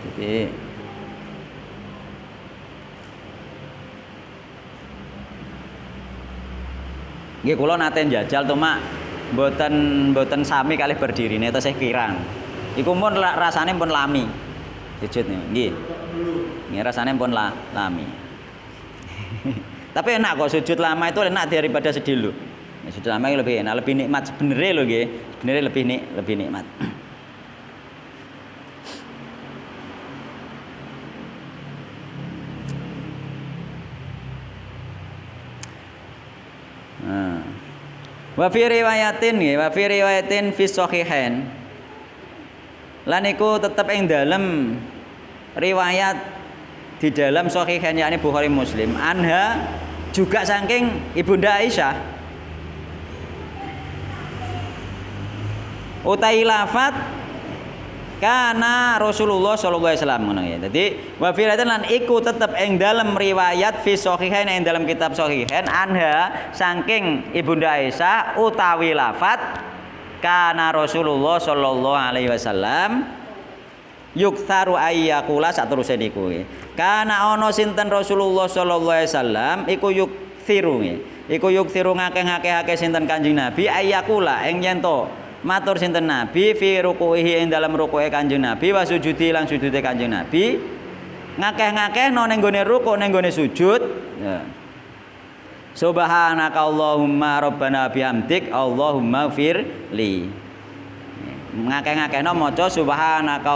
Jadi nggih kula nate njajal to mak mboten sami kalih berdirine tesih kirang. Iku pun rasane pun lami. Sujud niku nggih. Nggih rasane pun lami. Tapi enak kok sujud lama itu enak daripada sedilu. Sujud lama lebih enak, lebih nikmat sebenarnya lho nggih. Sebenarnya lebih nikmat. Wa fi riwayatin nggih, wa fi riwayatin fi sahihain. Lan iku tetep ing dalem riwayat di dalam sahihain yakni Bukhari Muslim. Anha juga saking Ibunda Aisyah. Utai lafat kana Rasulullah sallallahu alaihi wasallam ngono ya. Dadi wa fi riwayatin lan iku tetep ing dalem riwayat fi sahihain ing dalam kitab sahihain anha saking Ibunda Aisyah utawi lafat kana Rasulullah sallallahu alaihi wasallam yuktsaru ayyakula sateruse niku. Kana ana sinten Rasulullah sallallahu alaihi wasallam iku yukthiru. Iku yukthiru ngakeh-akeh sinten Kanjeng Nabi ayyakula ing yen to matur sinten Nabi fi ruku'ihi ing dalam ruku'e Kanjeng Nabi wa sujudi lan sujude Kanjeng Nabi ngakeh-ngakeh no ning gone ruku' ning gone sujud ya. Subhanaka Allahumma rabbana bihamdik Allahumma firli ngakeh-ngakeh no maca subhanaka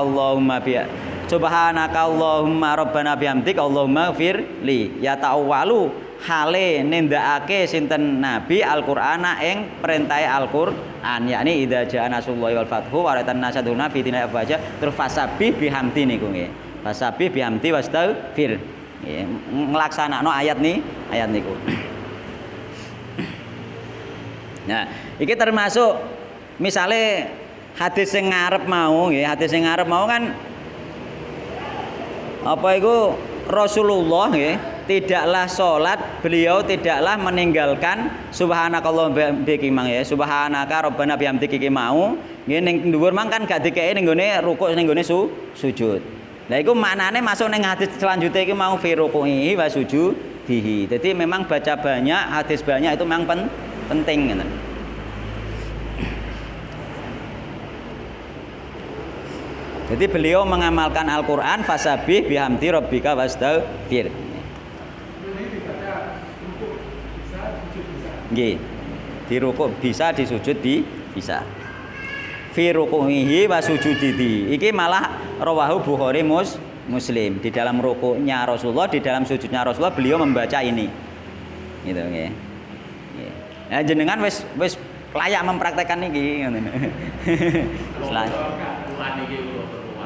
Allahumma rabbana bihamdik Allahumma firli ya ta'awwalu hale nindakake sinten Nabi Al-Qur'ana ing perintahe Al-Qur'an yakni idza jaa nasrullahi wal fathu wa ra'atan nasaduna fi dinil afwaja terus fasabih bihamdi niku nggih fasabih bihamdi wastaghfir nggih nglaksanakno ayat niku. Nah iki termasuk misale hadis sing ngarep mau nggih hadis sing ngarep mau kan apa iku Rasulullah nggih tidaklah sholat beliau tidaklah meninggalkan subhanakallah bihamdika mang ya subhanaka rabbana bihamdika iki mau nggih ning dhuwur mang kan gak dikeki ning gone rukuk ning gone sujud. Lah iku maknane masuk ning hadis selanjutnya iki mau fi ruku'i wa sujudihi. Jadi memang baca banyak hadis banyak itu memang penting ngoten. Jadi beliau mengamalkan Al-Qur'an fasabih bihamdi rabbika wastaghfir. Nggih. Di rukuk bisa, di sujud bisa. Fi ruku'ihi wa sujudihi. Iki malah rawahu Bukhari Muslim. Di dalam rukuknya Rasulullah, di dalam sujudnya Rasulullah beliau membaca ini. Gitu nggih. Nggih. Nah jenengan wis layak mempraktekkan niki ngoten.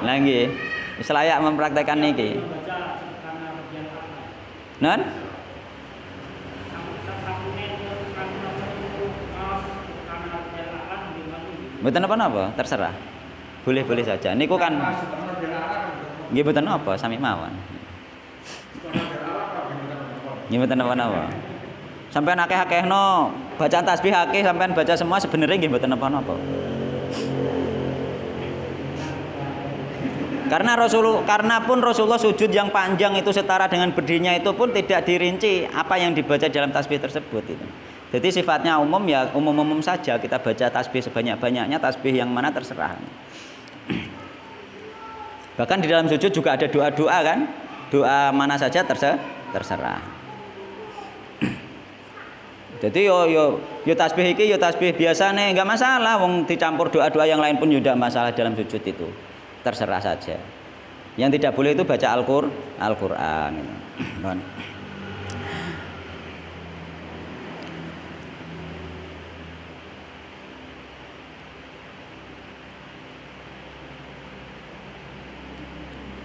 Lah nggih. Wis layak mempraktekkan niki. Non? Mboten apa-apa, terserah. Boleh-boleh saja. Niku kan nggih mboten apa, sami mawon. Nggih mboten apa-apa. Sampeyan akeh-akehno bacaan tasbih akeh sampeyan baca semua sebenarnya nggih mboten apa-apa. Karena pun Rasulullah sujud yang panjang itu setara dengan berdirinya itu pun tidak dirinci apa yang dibaca dalam tasbih tersebut itu. Jadi sifatnya umum ya umum-umum saja, kita baca tasbih sebanyak-banyaknya, tasbih yang mana terserah. Bahkan di dalam sujud juga ada doa-doa kan, doa mana saja terserah. Jadi yo tasbih iki yo tasbih biasa nih, nggak masalah. Wong dicampur doa-doa yang lain pun juga masalah dalam sujud itu, terserah saja. Yang tidak boleh itu baca Al-Quran.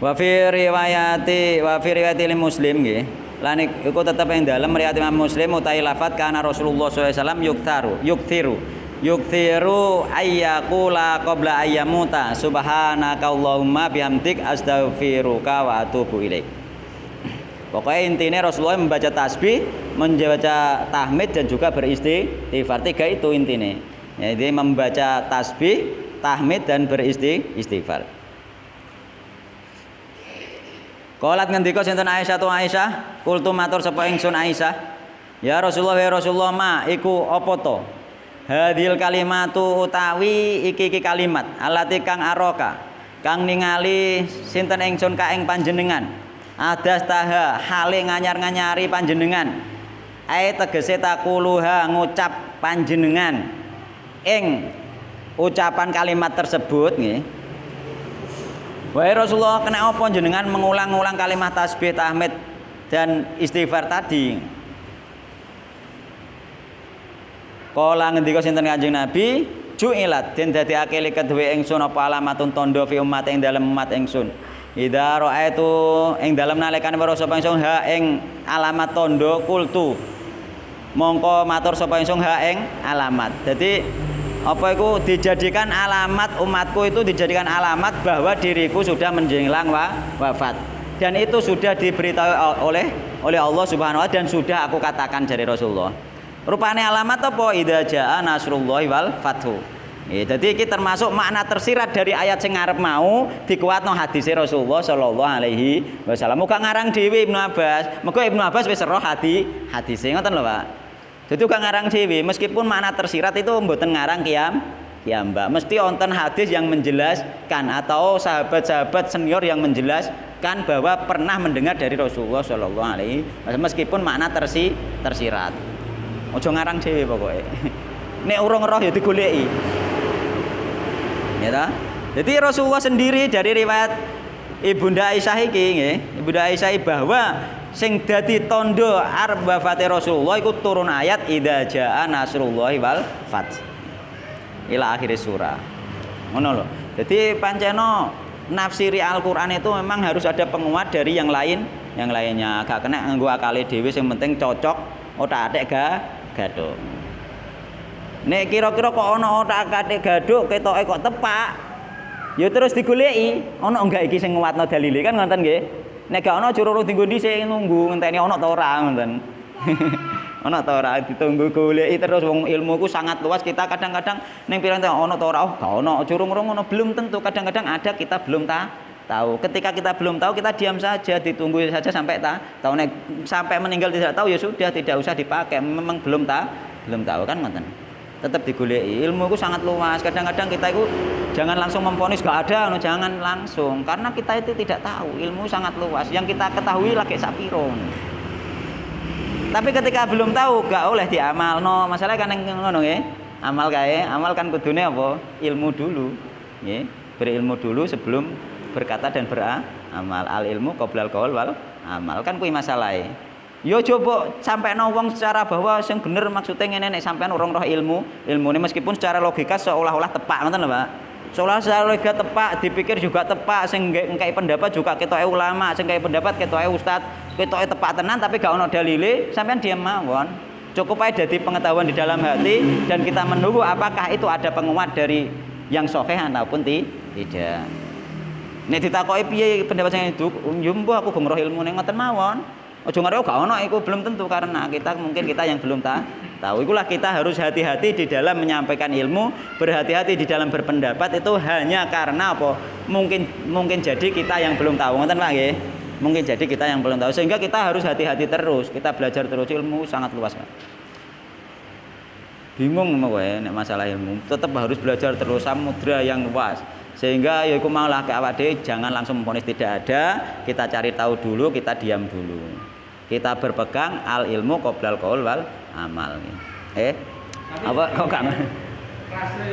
Wa fi riwayati Muslim nggih. Lan iku tetep ing dalem riwayat Imam Muslim utawi lafaz kana Rasulullah sallallahu alaihi wasallam yukthiru ayyaqula qabla ayyamuta subhanaka Allahumma bihamdik astaghfiruka wa atubu ilaik. Pokoknya intinya Rasulullah membaca tasbih, membaca tahmid dan juga beristighfar. Tiga itu intinya. Jadi membaca tasbih, tahmid dan beristighfar. Qalat ngendika sinten Aisyah, qultu matur sapa ingsun Aisyah, ya Rasulullah ma iku apa to? Hadhil kalimatu utawi iki kalimat alati kang aroka kang ningali sinten ingsun ka ing panjenengan adas taha hale nganyar-nganyari panjenengan ae tegese takuluha ngucap panjenengan ing ucapan kalimat tersebut nggih. Wahai Rasulullah, kena apa jenengan mengulang-ulang kalimat tasbih, tahmid dan istighfar tadi? Kala ngendika sinten Kanjeng Nabi, ju'ilat den dadekake li kedue ingsun apa alamatun tondo fi umat ing dalem umat ingsun. Idza ra'aitu ing dalem nalikane weruh sapa ingsun ha ing alamat tondo kultu. Mongko matur sapa ingsun ha ing alamat. Jadi apa itu dijadikan alamat umatku itu dijadikan alamat bahwa diriku sudah menjelang wafat dan itu sudah diberitahu oleh Allah Subhanahu wa taala dan sudah aku katakan dari Rasulullah. Rupane alamat apa? Idza jaa nasrullahi wal fathu. Jadi iki termasuk makna tersirat dari ayat sing ngarep mau dikuatno hadise Rasulullah sallallahu alaihi wasallam. Muga ngarang dhewe Ibnu Abbas. Muga Ibnu Abbas wis roh hadise ngoten lho, Pak. Jadi kan ngarang dewi, meskipun makna tersirat itu mboten ngarang Mbak. Mesti wonten hadis yang menjelaskan atau sahabat-sahabat senior yang menjelaskan bahwa pernah mendengar dari Rasulullah Shallallahu Alaihi Wasallam meskipun makna tersirat. Ojo ngarang dewi pokoknya. Nek urung roh ya digoleki. Ya ta? Jadi Rasulullah sendiri dari riwayat Ibunda Aisyah iki nggih, Ibunda Aisyah bahwa sing dadi tondo arep wafate Rasulullah iku turun ayat idza jaa nasrullahi wal fath ila akhir surah. Ngono lho. Jadi panceno nafsiri Al-Qur'an itu memang harus ada penguat dari yang lainnya. Gak kena nganggo akale dhewe, sing penting cocok otak-atik gaduk. Nek kira-kira kok ana otak-atik gaduk ketoke kok tepak, ya terus digoleki, ana enggak iki sing nguatno dalile kan ngoten nggih. Nek gak ana jurung dienggo dhisik nunggu ngenteni ana ta ora ngoten. Ana ta ora ditunggu goleki terus wong ilmu ku sangat luas, kita kadang-kadang ning pirang-pirang ana ta ora oh gak ana jurung-urung ngono belum tentu, kadang-kadang ada kita belum tahu. Ketika kita belum tahu kita diam saja, ditunggu saja sampai tahu. Nek sampai meninggal tidak tahu ya sudah, tidak usah dipakai, memang belum tahu kan ngoten. Tetap digoleki. Ilmu itu sangat luas. Kadang-kadang kita itu jangan langsung memvonis gak ada, jangan langsung karena kita itu tidak tahu. Ilmu sangat luas. Yang kita ketahui lagi sapiro. Tapi ketika belum tahu gak oleh diamalno. Masalah kan ngono nggih. Amal kan kudune apa? Ilmu dulu. Nggih. Berilmu dulu sebelum berkata dan beramal. Al ilmu qoblal qaul wal amal. Kan kuwi masalahe. Yo coba sampai wong secara bahwa yang bener maksudnya ngene nek sampean orang roh ilmu ini meskipun secara logika seolah-olah tepak ngoten lho Pak. Seolah secara logika tepak, dipikir juga tepak, sing ngkai pendapat juga ketoke ulama, sing ngkai pendapat ketoke ustaz, ketoke tepak tenan tapi gak ono dalile, sampean diam mawon. Cukup aja jadi pengetahuan di dalam hati dan kita menunggu apakah itu ada penguat dari yang sahih ataupun tidak. Nek ditakoki piye pendapat sing itu, yo mbuh aku gong roh ilmu ning ngoten mawon. Ojo ngarep gak ono iku belum tentu karena kita yang belum tahu. Itulah kita harus hati-hati di dalam menyampaikan ilmu, berhati-hati di dalam berpendapat itu hanya karena apa? Mungkin jadi kita yang belum tahu. Ngoten Pak nggih. Mungkin jadi kita yang belum tahu sehingga kita harus hati-hati terus. Kita belajar terus, ilmu sangat luas Pak. bingung kowe nek masalah ilmu. Tetap harus belajar terus samudra yang luas. Sehingga ya iku maulah ke awak dhewe jangan langsung memvonis tidak ada, kita cari tahu dulu, kita diam dulu. Kita berpegang al ilmu qoblal qaul wal amal. Apa kok gak rasa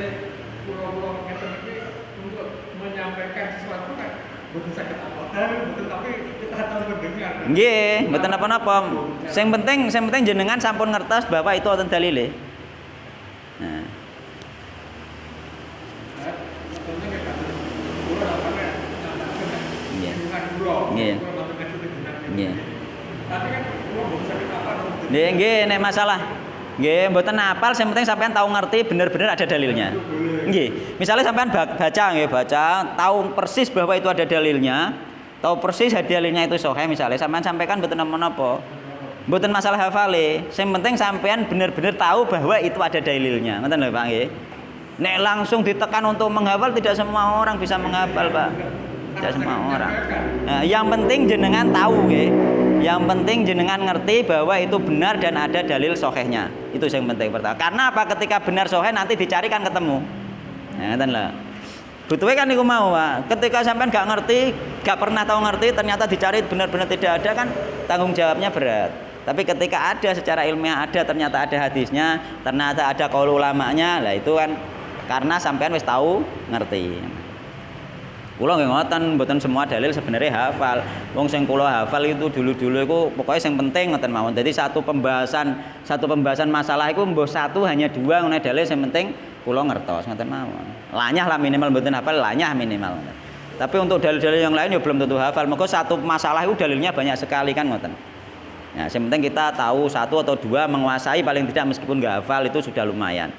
pulau-pulau ngeten iki untuk menyampaikan sesuatu kan butuh sakit apa betul tapi kita tahu mendengar. Nggih, mboten apa-apa. Sing penting jenengan sampun ngertos bahwa itu wonten dalile. Nah. Nggih. Tapi kan belum sakit apa. Nggih, nek masalah nggih mboten hafal, sing penting sampean tahu ngerti bener-bener ada dalilnya. Nggih. Misalnya sampean baca, tahu persis bahwa itu ada dalilnya, tahu persis dalilnya itu sahih misalnya sampean sampaikan mboten napa-napa. Mboten masalah hafale, sing penting sampean bener-bener tahu bahwa itu ada dalilnya. Ngoten lho Pak nggih. Nek langsung ditekan untuk menghafal tidak semua orang bisa menghafal, Pak. Tidak semua orang. Nah, yang penting jenengan tahu nggih. Yang penting jenengan ngerti bahwa itu benar dan ada dalil sahihnya. Itu yang penting pertama. Karena apa? Ketika benar sahih nanti dicarikan ketemu. Nah, ngoten lho. Butuhe kan niku mau, Pak. Ketika sampean gak ngerti, gak pernah tahu ngerti, ternyata dicari benar-benar tidak ada kan tanggung jawabnya berat. Tapi ketika ada secara ilmiah ada, ternyata ada hadisnya, ternyata ada qaul ulamanya, lah itu kan karena sampean wis tahu ngerti. Kula nggih ngoten, mboten semua dalil sebenarnya hafal. Wong sing kula hafal itu dulu-dulu iku pokoknya sing penting ngoten mawon. Jadi satu pembahasan masalah iku mbah satu hanya dua ngono dalil sing penting kula ngertos ngoten mawon. Lanyah lah minimal mboten hafal, lanyah minimal. Tapi untuk dalil-dalil yang lain ya belum tentu hafal. Maka satu masalah itu dalilnya banyak sekali kan ngoten. Ya, yang penting kita tahu satu atau dua menguasai paling tidak meskipun nggak hafal itu sudah lumayan.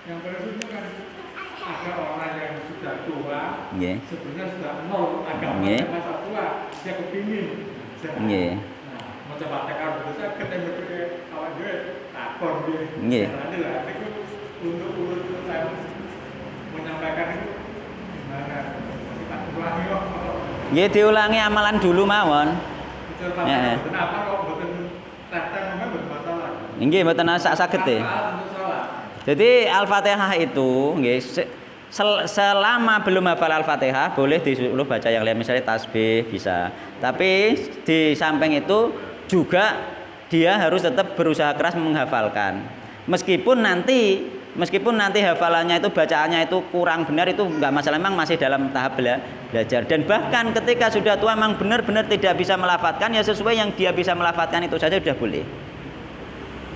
Yang berikutnya kan ada orang yang sudah tua, sebenarnya sudah nol agama masa tua, dia kepingin. Nah, mau coba tekar betul ketemu kawan dia, takon dia. Nanti lah, itu untuk urusan menyampaikan itu gimana? Kita ulangi kok. Nggih diulangi amalan dulu mawon. Kenapa kok mboten teteh mboten masalah? Nggih mboten saged e. Jadi Al-Fatihah itu nggih selama belum hafal Al-Fatihah boleh disuruh baca yang lain misalnya tasbih bisa. Tapi di samping itu juga dia harus tetap berusaha keras menghafalkan. Meskipun nanti hafalannya itu bacaannya itu kurang benar itu enggak masalah, memang masih dalam tahap belajar. Dan bahkan ketika sudah tua memang benar-benar tidak bisa melafadzkan ya sesuai yang dia bisa melafadzkan itu saja sudah boleh.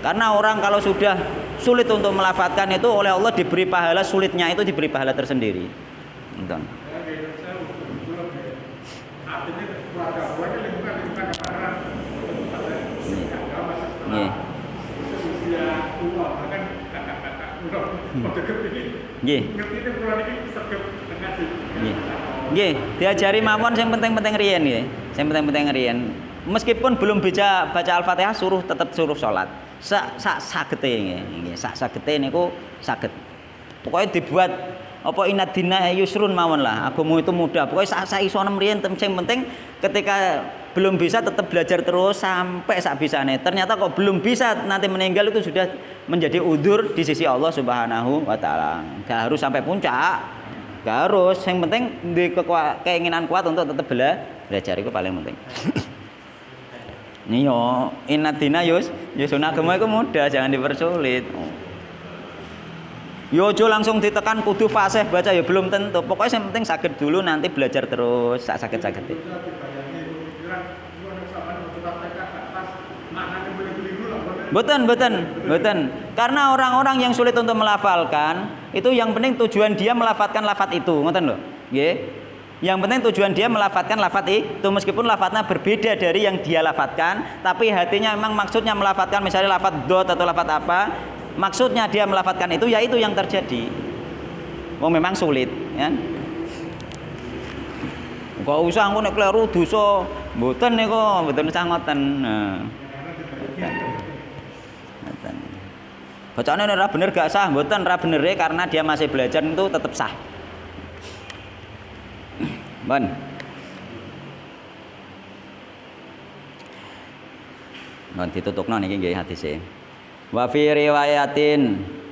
Karena orang kalau sudah sulit untuk melafadzkan itu oleh Allah diberi pahala sulitnya itu diberi pahala tersendiri. Entah. Nggih, diajari mawon sing penting-penting riyen nggih. Sing penting-penting riyen. Meskipun belum bisa baca Al-Fatihah tetap suruh salat. Sagete nggih. Sagete niku saged. Pokoknya dibuat apa inadina yusrun mawon lah. Agama itu mudah. Pokoknya sak isone mriyen sing penting ketika belum bisa tetap belajar terus sampai sak bisane. Ternyata kok belum bisa nanti meninggal itu sudah menjadi udzur di sisi Allah Subhanahu wa taala. Enggak harus sampai puncak. Enggak harus, yang penting di keinginan kuat untuk tetap belajar itu paling penting. Nih yo inadina yusun agama itu mudah, jangan dipersulit. Yo ojo langsung ditekan kudu fasih baca ya belum tentu. Pokoknya yang penting sakit dulu nanti belajar terus sakit-sakit. Betul. Karena orang-orang yang sulit untuk melafalkan itu yang penting tujuan dia melafalkan lafaz itu, ngoten lho. Nggih. Yang penting tujuan dia melafalkan lafaz itu meskipun lafaznya berbeda dari yang dia lafalkan, tapi hatinya memang maksudnya melafalkan misalnya lafaz dot atau lafaz apa, maksudnya dia melafalkan itu ya itu yang terjadi. Memang sulit, ya. Kok usah engko nek kleru dosa, mboten niku, mboten usah ngoten. Nah. Bacaannya ora bener gak sah, mboten ora bener karena dia masih belajar itu tetap sah. Bon. Bon ditutupno niki nggih hadise. Wa fi riwayatin,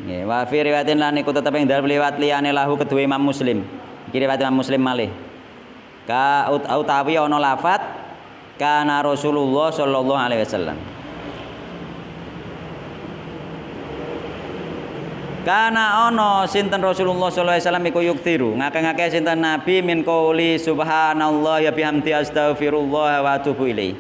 nggih, wa fi riwayatin lan iku tetep ing dalem liwat liyane lahu kedue Imam Muslim. Iki riwayat Imam Muslim malih. Utawi ana lafat kana Rasulullah sallallahu alaihi wasallam. Kana ana sinten Rasulullah sallallahu alaihi wasallam iku yuktiru ngakeh-ngakeh sinten Nabi min qouli subhanallah ya bihamdi astaghfirullah wa atubu ilaih.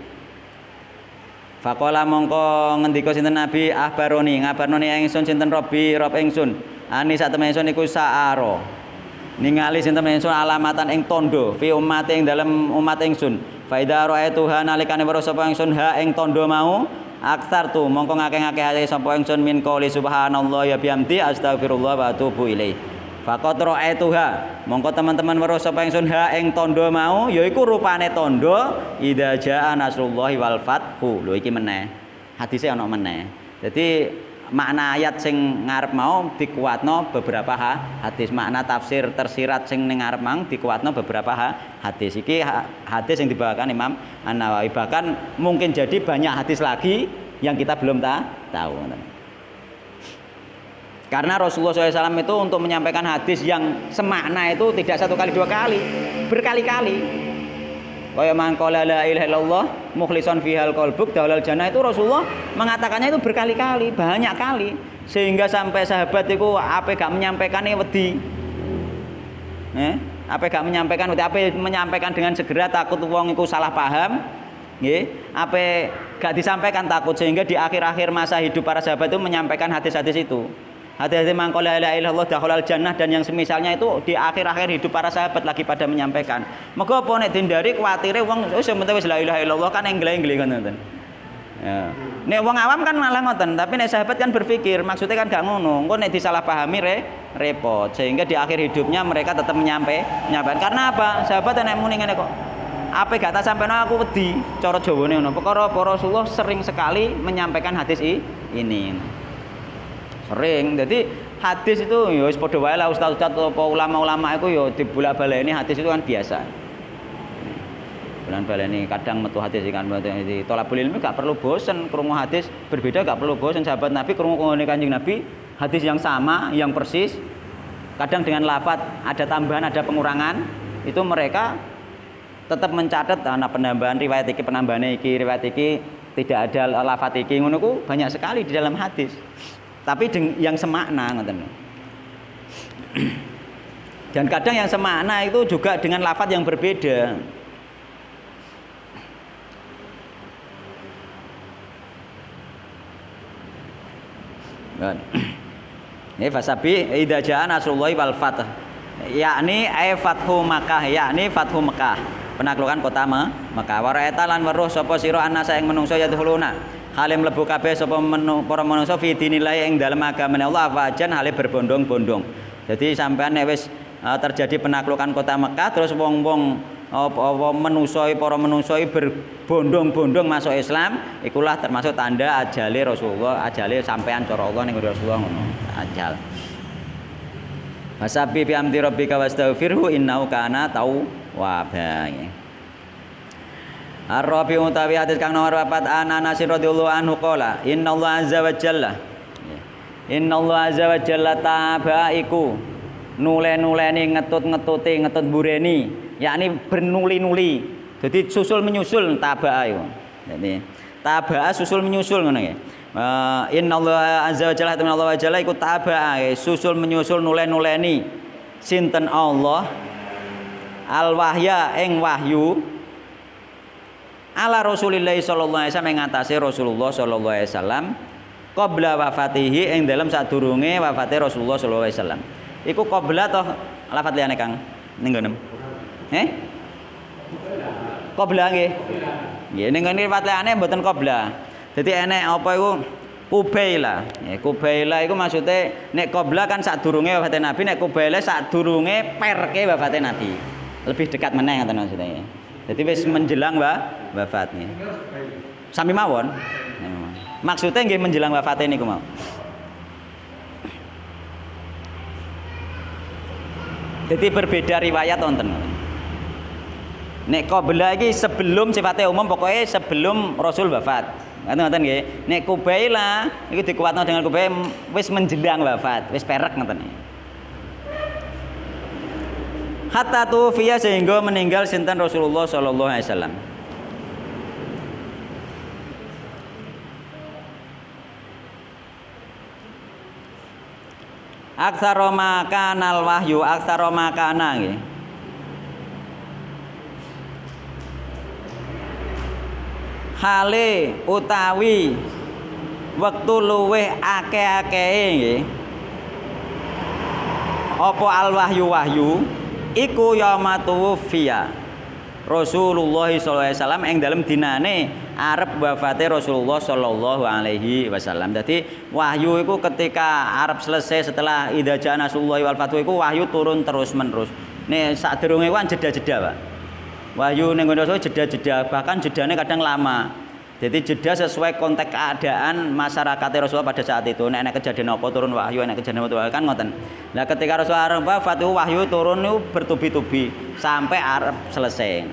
Faqala mongko ngendika sinten Nabi ahbaroni ngabarnoni ingsun sinten Robbi Rob ingsun ani sak temen ingsun iku sa'aro ningali sinten ingsun alamatan ing tondo fi umat ing dalem umat ingsun fa idza ra'aituha nalikane weruh sapa ingsun ha ing tondo mau aksar tu mongko ngakeh-ngakeh sapa ingsun min qouli subhanallah ya bihamdi astaghfirullah wa atubu ilaih. Faqat ra'aituha mongko teman-teman weruh sapa ingsun ha ing tondo mau yaiku rupane tondo idza jaa nasrullahi wal fathu. Lho iki meneh. Hadise ana meneh. Dadi makna ayat sing ngarep mau dikuatno beberapa hadis, makna tafsir tersirat sing ning ngarep mang dikuatno beberapa hadis. Iki hadis yang dibawakan Imam An-Nawawi. Bahkan mungkin jadi banyak hadis lagi yang kita belum tahu. Karena Rasulullah SAW itu untuk menyampaikan hadis yang semakna itu tidak satu kali dua kali, berkali-kali. Kaya man qala la ilaha illallah mukhlishon fihal qalbuk daulal jannah, itu Rasulullah mengatakannya itu berkali-kali, banyak kali, sehingga sampai sahabat itu apa gak menyampaikan wedi. Apa gak menyampaikan wedi, apa menyampaikan dengan segera takut wong iku salah paham. Nggih, apa gak disampaikan takut, sehingga di akhir-akhir masa hidup para sahabat itu menyampaikan hadis-hadis itu. Hadis-hadis man qala la ilaha illallah dakhulal jannah dan yang semisalnya itu di akhir-akhir hidup para sahabat lagi pada menyampaikan. Mergo apa nek dihindari kuwatire wong wis penting wis la ilaha illallah kan engle-engle ngoten. Ya. Nek wong awam kan malah ngoten, tapi nek sahabat kan berpikir, maksudnya kan gak ngono. Engko nek disalahpahami repot, sehingga di akhir hidupnya mereka tetap menyampaikan. Karena apa? Sahabat nek muni ngene kok. Apa gak tak sampeno aku wedi, cara Jawane ngono. Perkara Rasulullah sering sekali menyampaikan hadis ini. Sering. Jadi hadis itu ya wis padha wae lah ustaz-ustaz apa ulama-ulama itu ya dibolak-baleni hadis itu kan biasa. Bulan-baleni kadang metu hadis kan di tolabul ilmi gak perlu bosen krungu hadis berbeda, gak perlu bosen. Sahabat Nabi krungu Kanjeng Nabi hadis yang sama, yang persis. Kadang dengan lafaz ada tambahan, ada pengurangan, itu mereka tetap mencatat ana penambahan riwayat iki, penambahan iki, riwayat iki tidak ada lafaz iki, ngono ku banyak sekali di dalam hadis. Tapi yang semakna ngoten. Dan kadang yang semakna itu juga dengan lafaz yang berbeda. Ini fasabi idza jaa nasrullahi wal fath. Yakni fathu Makkah, yakni fathu Makkah. Penaklukan kota Makkah. Wa ra'aita lan weruh sapa sira anasa ing menungso yadkhuluna. Hale mlebu kabeh sapa para manungsa fi dinillah ing dalem agamane Allah wajan hale berbondong-bondong. Jadi sampean nek wis terjadi penaklukan kota Mekah terus wong-wong para manungsa berbondong-bondong masuk Islam, ikulah termasuk tanda ajale Rasulullah, ajale sampean cara Allah ning Rasulullah ngono. Ajal. Wasabi bi amdi rabbika wastaghfirhu innahu kana tawwaba. Ar-Rabi utawi hadis kang nomor 4 Anas radhiyallahu anhu qala innallaha azza wa jalla tabaiku nule-nuleni ngetut-ngetuti ngetut bureni, yakni bernuli-nuli. Jadi susul menyusul tabaa iku. Jadi tabaa susul menyusul ngono ya. Innallaha azza wa jalla Allah wa jalla iku tabaa susul menyusul nule-nuleni sinten Allah al-wahya ing wahyu ala Rasulillah sallallahu alaihi wasallam ngatasi Rasulullah sallallahu alaihi wasallam qabla wafatihi ing dalam sadurunge wafate Rasulullah sallallahu alaihi wasallam. Iku qabla toh lafat liyane Kang ning ngene. Qabla nggih. Nggih ning ngene lafat liyane mboten qabla. Dadi enek apa iku Kubaila. Ya Kubaila iku maksude nek qabla kan sadurunge wafate Nabi, nek Kubaila sadurunge perke wafate Nabi. Lebih dekat meneh ngoten maksudnya. Jadi wis menjelang wafatnya. Sami mawon. Maksudnya nggih menjelang wafatnya niku mau. Jadi berbeda riwayat wonten. Nek qabla iki sebelum sifatnya umum, pokoknya sebelum Rasul wafat. Ngoten nggih. Nek Kubaila iku dikuatno dengan Kubaila wis menjelang wafat, wis perek ngoten. Hatta tufiya sehingga meninggal sinten Rasulullah sallallahu alaihi wasallam. Aksara makanal wahyu, aksara makana nggih. Hale utawi wektu luweh akeh-akehe nggih. Apa al wahyu iku yaumatu fiya Rasulullah sallallahu alaihi wasallam ing dalem dinane arep wafate Rasulullah sallallahu alaihi wasallam. Dadi wahyu iku ketika arep selesai setelah idza jaa nasrullahi wal fathu iku wahyu turun terus-menerus. Nek sadurunge kan jeda-jeda, Pak. Wahyu ning ngono jeda-jeda, bahkan jedane kadang lama. Jadi jeda sesuai konteks keadaan masyarakat Rasulullah pada saat itu. Nek kejadian apa turun wahyu, nek kejadian apa kan ngoten. Nah, ketika Rasulullah wafat itu wahyu turun itu bertubi-tubi sampai arep selesai.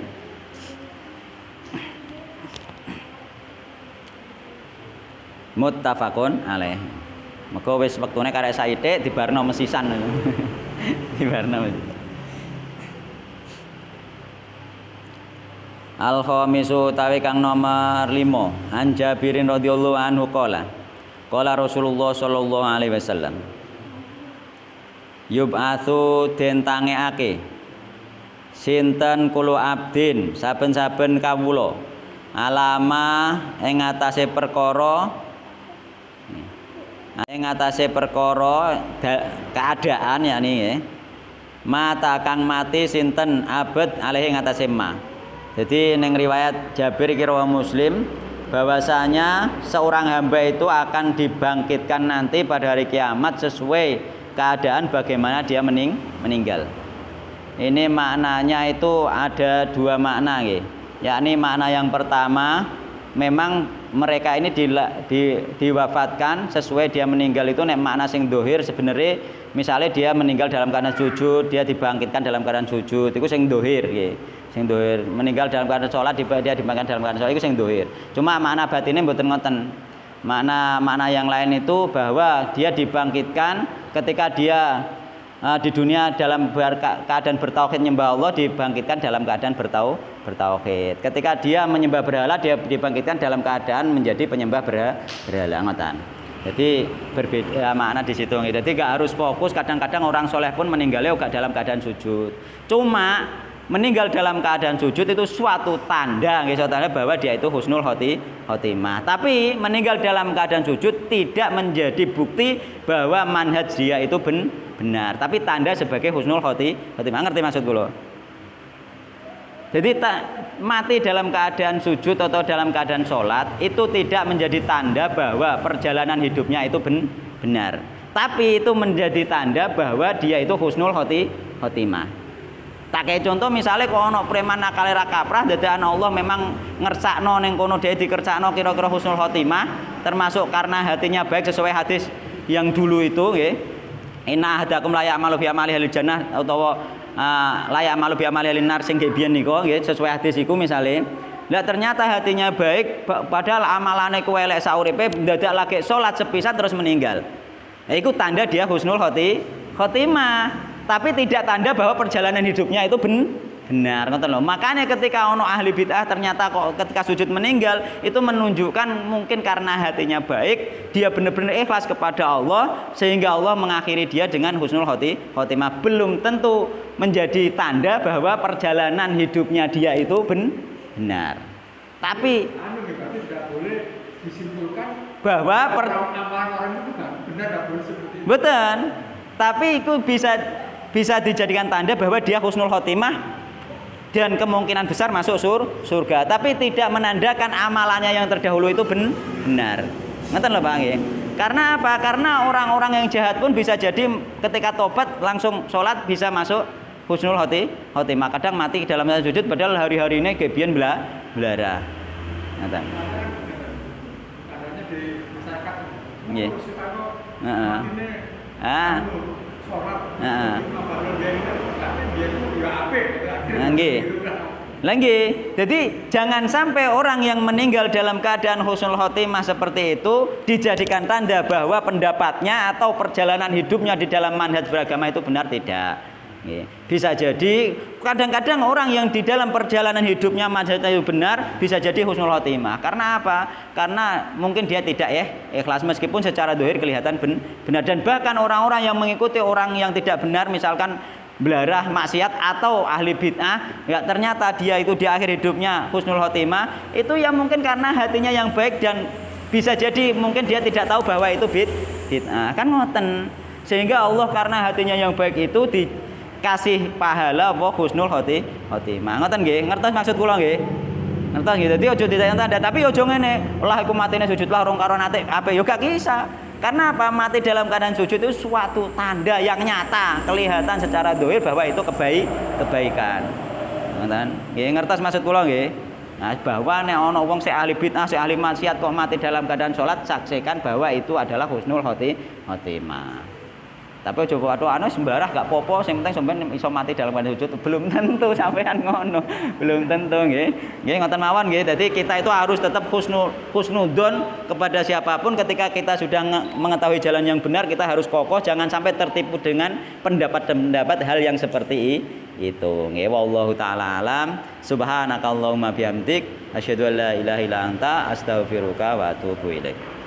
Muttafaqun alaih. Maka wis wektune karek saithik dibarno mesisan. Dibarno. Al-khamisu tawi kang nomor 5 An Jabirin radhiyallahu anhu qala Rasulullah sallallahu alaihi wasallam yub'atsu den tangeake sinten kulo abdin saben-saben kawula alama ing atase perkara keadaan yakni nggih mata kang mati sinten abad alih ing atase ma. Jadi neng riwayat Jabir kira Muslim bahwasanya seorang hamba itu akan dibangkitkan nanti pada hari kiamat sesuai keadaan bagaimana dia meninggal. Ini maknanya itu ada dua makna nggih. Yakni makna yang pertama memang mereka ini diwafatkan sesuai dia meninggal itu nek makna sing dohir sebenarnya misalnya dia meninggal dalam keadaan sujud, dia dibangkitkan dalam keadaan sujud, itu sing dohir nggih. Sing dohir meninggal dalam keadaan sholat dia dibangkitkan dalam keadaan sholat itu sing dohir. Cuma makna batinnya mboten ngoten. Makna yang lain itu bahwa dia dibangkitkan ketika dia di dunia dalam keadaan bertauhid menyembah Allah, dibangkitkan dalam keadaan bertauhid. Ketika dia menyembah berhala, dia dibangkitkan dalam keadaan menjadi penyembah berhala ngoten. Jadi berbeda makna di situ. Jadi enggak harus fokus, kadang-kadang orang soleh pun meninggalnya juga dalam keadaan sujud. Cuma meninggal dalam keadaan sujud itu suatu tanda bahwa dia itu husnul khotimah. Tapi meninggal dalam keadaan sujud tidak menjadi bukti bahwa manhaj dia itu benar, tapi tanda sebagai husnul khotimah. Ngerti maksud kula? Jadi mati dalam keadaan sujud atau dalam keadaan sholat itu tidak menjadi tanda bahwa perjalanan hidupnya itu benar, tapi itu menjadi tanda bahwa dia itu husnul khotimah. Tak kayak contoh misalnya kalau ono preman nakale ra kaprah dadekane Allah memang ngersakno ning kono dhewe dikersakno kira-kira husnul khotimah, termasuk karena hatinya baik sesuai hadis yang dulu itu nggih. Inna ahadakum la ya'malu bi amali ahli jannah utawa la ya'malu bi amali ahli nar sing biyen niku nggih sesuai hadis iku misale. Lah ternyata hatinya baik padahal amalane ku elek sauripe dadak lagi salat sepisan terus meninggal. Nah, itu tanda dia husnul khotimah. Tapi tidak tanda bahwa perjalanan hidupnya itu benar, ngoten lho. Makanya ketika ono ahli bid'ah ternyata kok ketika sujud meninggal itu menunjukkan mungkin karena hatinya baik, dia benar-benar ikhlas kepada Allah sehingga Allah mengakhiri dia dengan husnul khotimah. Belum tentu menjadi tanda bahwa perjalanan hidupnya dia itu benar. Tapi tidak boleh disimpulkan bahwa amalan orang itu benar, tidak boleh seperti itu. Betul. Tapi itu bisa dijadikan tanda bahwa dia husnul khotimah dan kemungkinan besar masuk surga, tapi tidak menandakan amalannya yang terdahulu itu benar. Ngerti lho Pak nggih? Karena apa? Karena orang-orang yang jahat pun bisa jadi ketika tobat langsung sholat bisa masuk husnul khotimah. Kadang mati dalam sujud padahal hari-hari ini gebian belara. Ngerti? Adanya di masyarakat. Nggih. Nggih. Lagi, jadi jangan sampai orang yang meninggal dalam keadaan husnul khotimah seperti itu dijadikan tanda bahwa pendapatnya atau perjalanan hidupnya di dalam manhaj beragama itu benar, tidak. Bisa jadi kadang-kadang orang yang di dalam perjalanan hidupnya manhajnya itu benar, bisa jadi husnul khotimah. Karena apa? Karena mungkin dia tidak ikhlas meskipun secara zahir kelihatan benar. Dan bahkan orang-orang yang mengikuti orang yang tidak benar, misalkan belarah maksiat atau ahli bid'ah, ya ternyata dia itu di akhir hidupnya husnul khotimah, itu ya mungkin karena hatinya yang baik dan bisa jadi mungkin dia tidak tahu bahwa itu bid'ah. Kan ngoten. Sehingga Allah karena hatinya yang baik itu dikasih pahala apa husnul khotimah. Ngoten nggih? Ngertos maksud kula nggih? Ngertos nggih? Dadi aja ditanda, tapi aja ngene, lah iku matine sujud lah rong karo nate apa ya gak kisah. Karena apa? Mati dalam keadaan sujud itu suatu tanda yang nyata, kelihatan secara zahir bahwa itu kebaikan. Nggih ngertos maksud kula nggih? Nah, bahwa nek ana wong sing ahli bid'ah, sing ahli maksiat kok mati dalam keadaan salat, saksikan bahwa itu adalah husnul khotimah. Tapi coba sembarah gak popo, sing penting sampean iso mati dalam keadaan sujud. Belum tentu sampean ngono. Belum tentu nggih. Nggih ngoten mawon nggih. Dadi kita itu harus tetap husnudzon kepada siapapun. Ketika kita sudah mengetahui jalan yang benar, kita harus kokoh, jangan sampai tertipu dengan pendapat hal yang seperti itu. Nggih wallahu taala alam. Subhanakallahumma bihamdik asyhadu an la ilaha illa anta astaghfiruka wa atubu ilaik.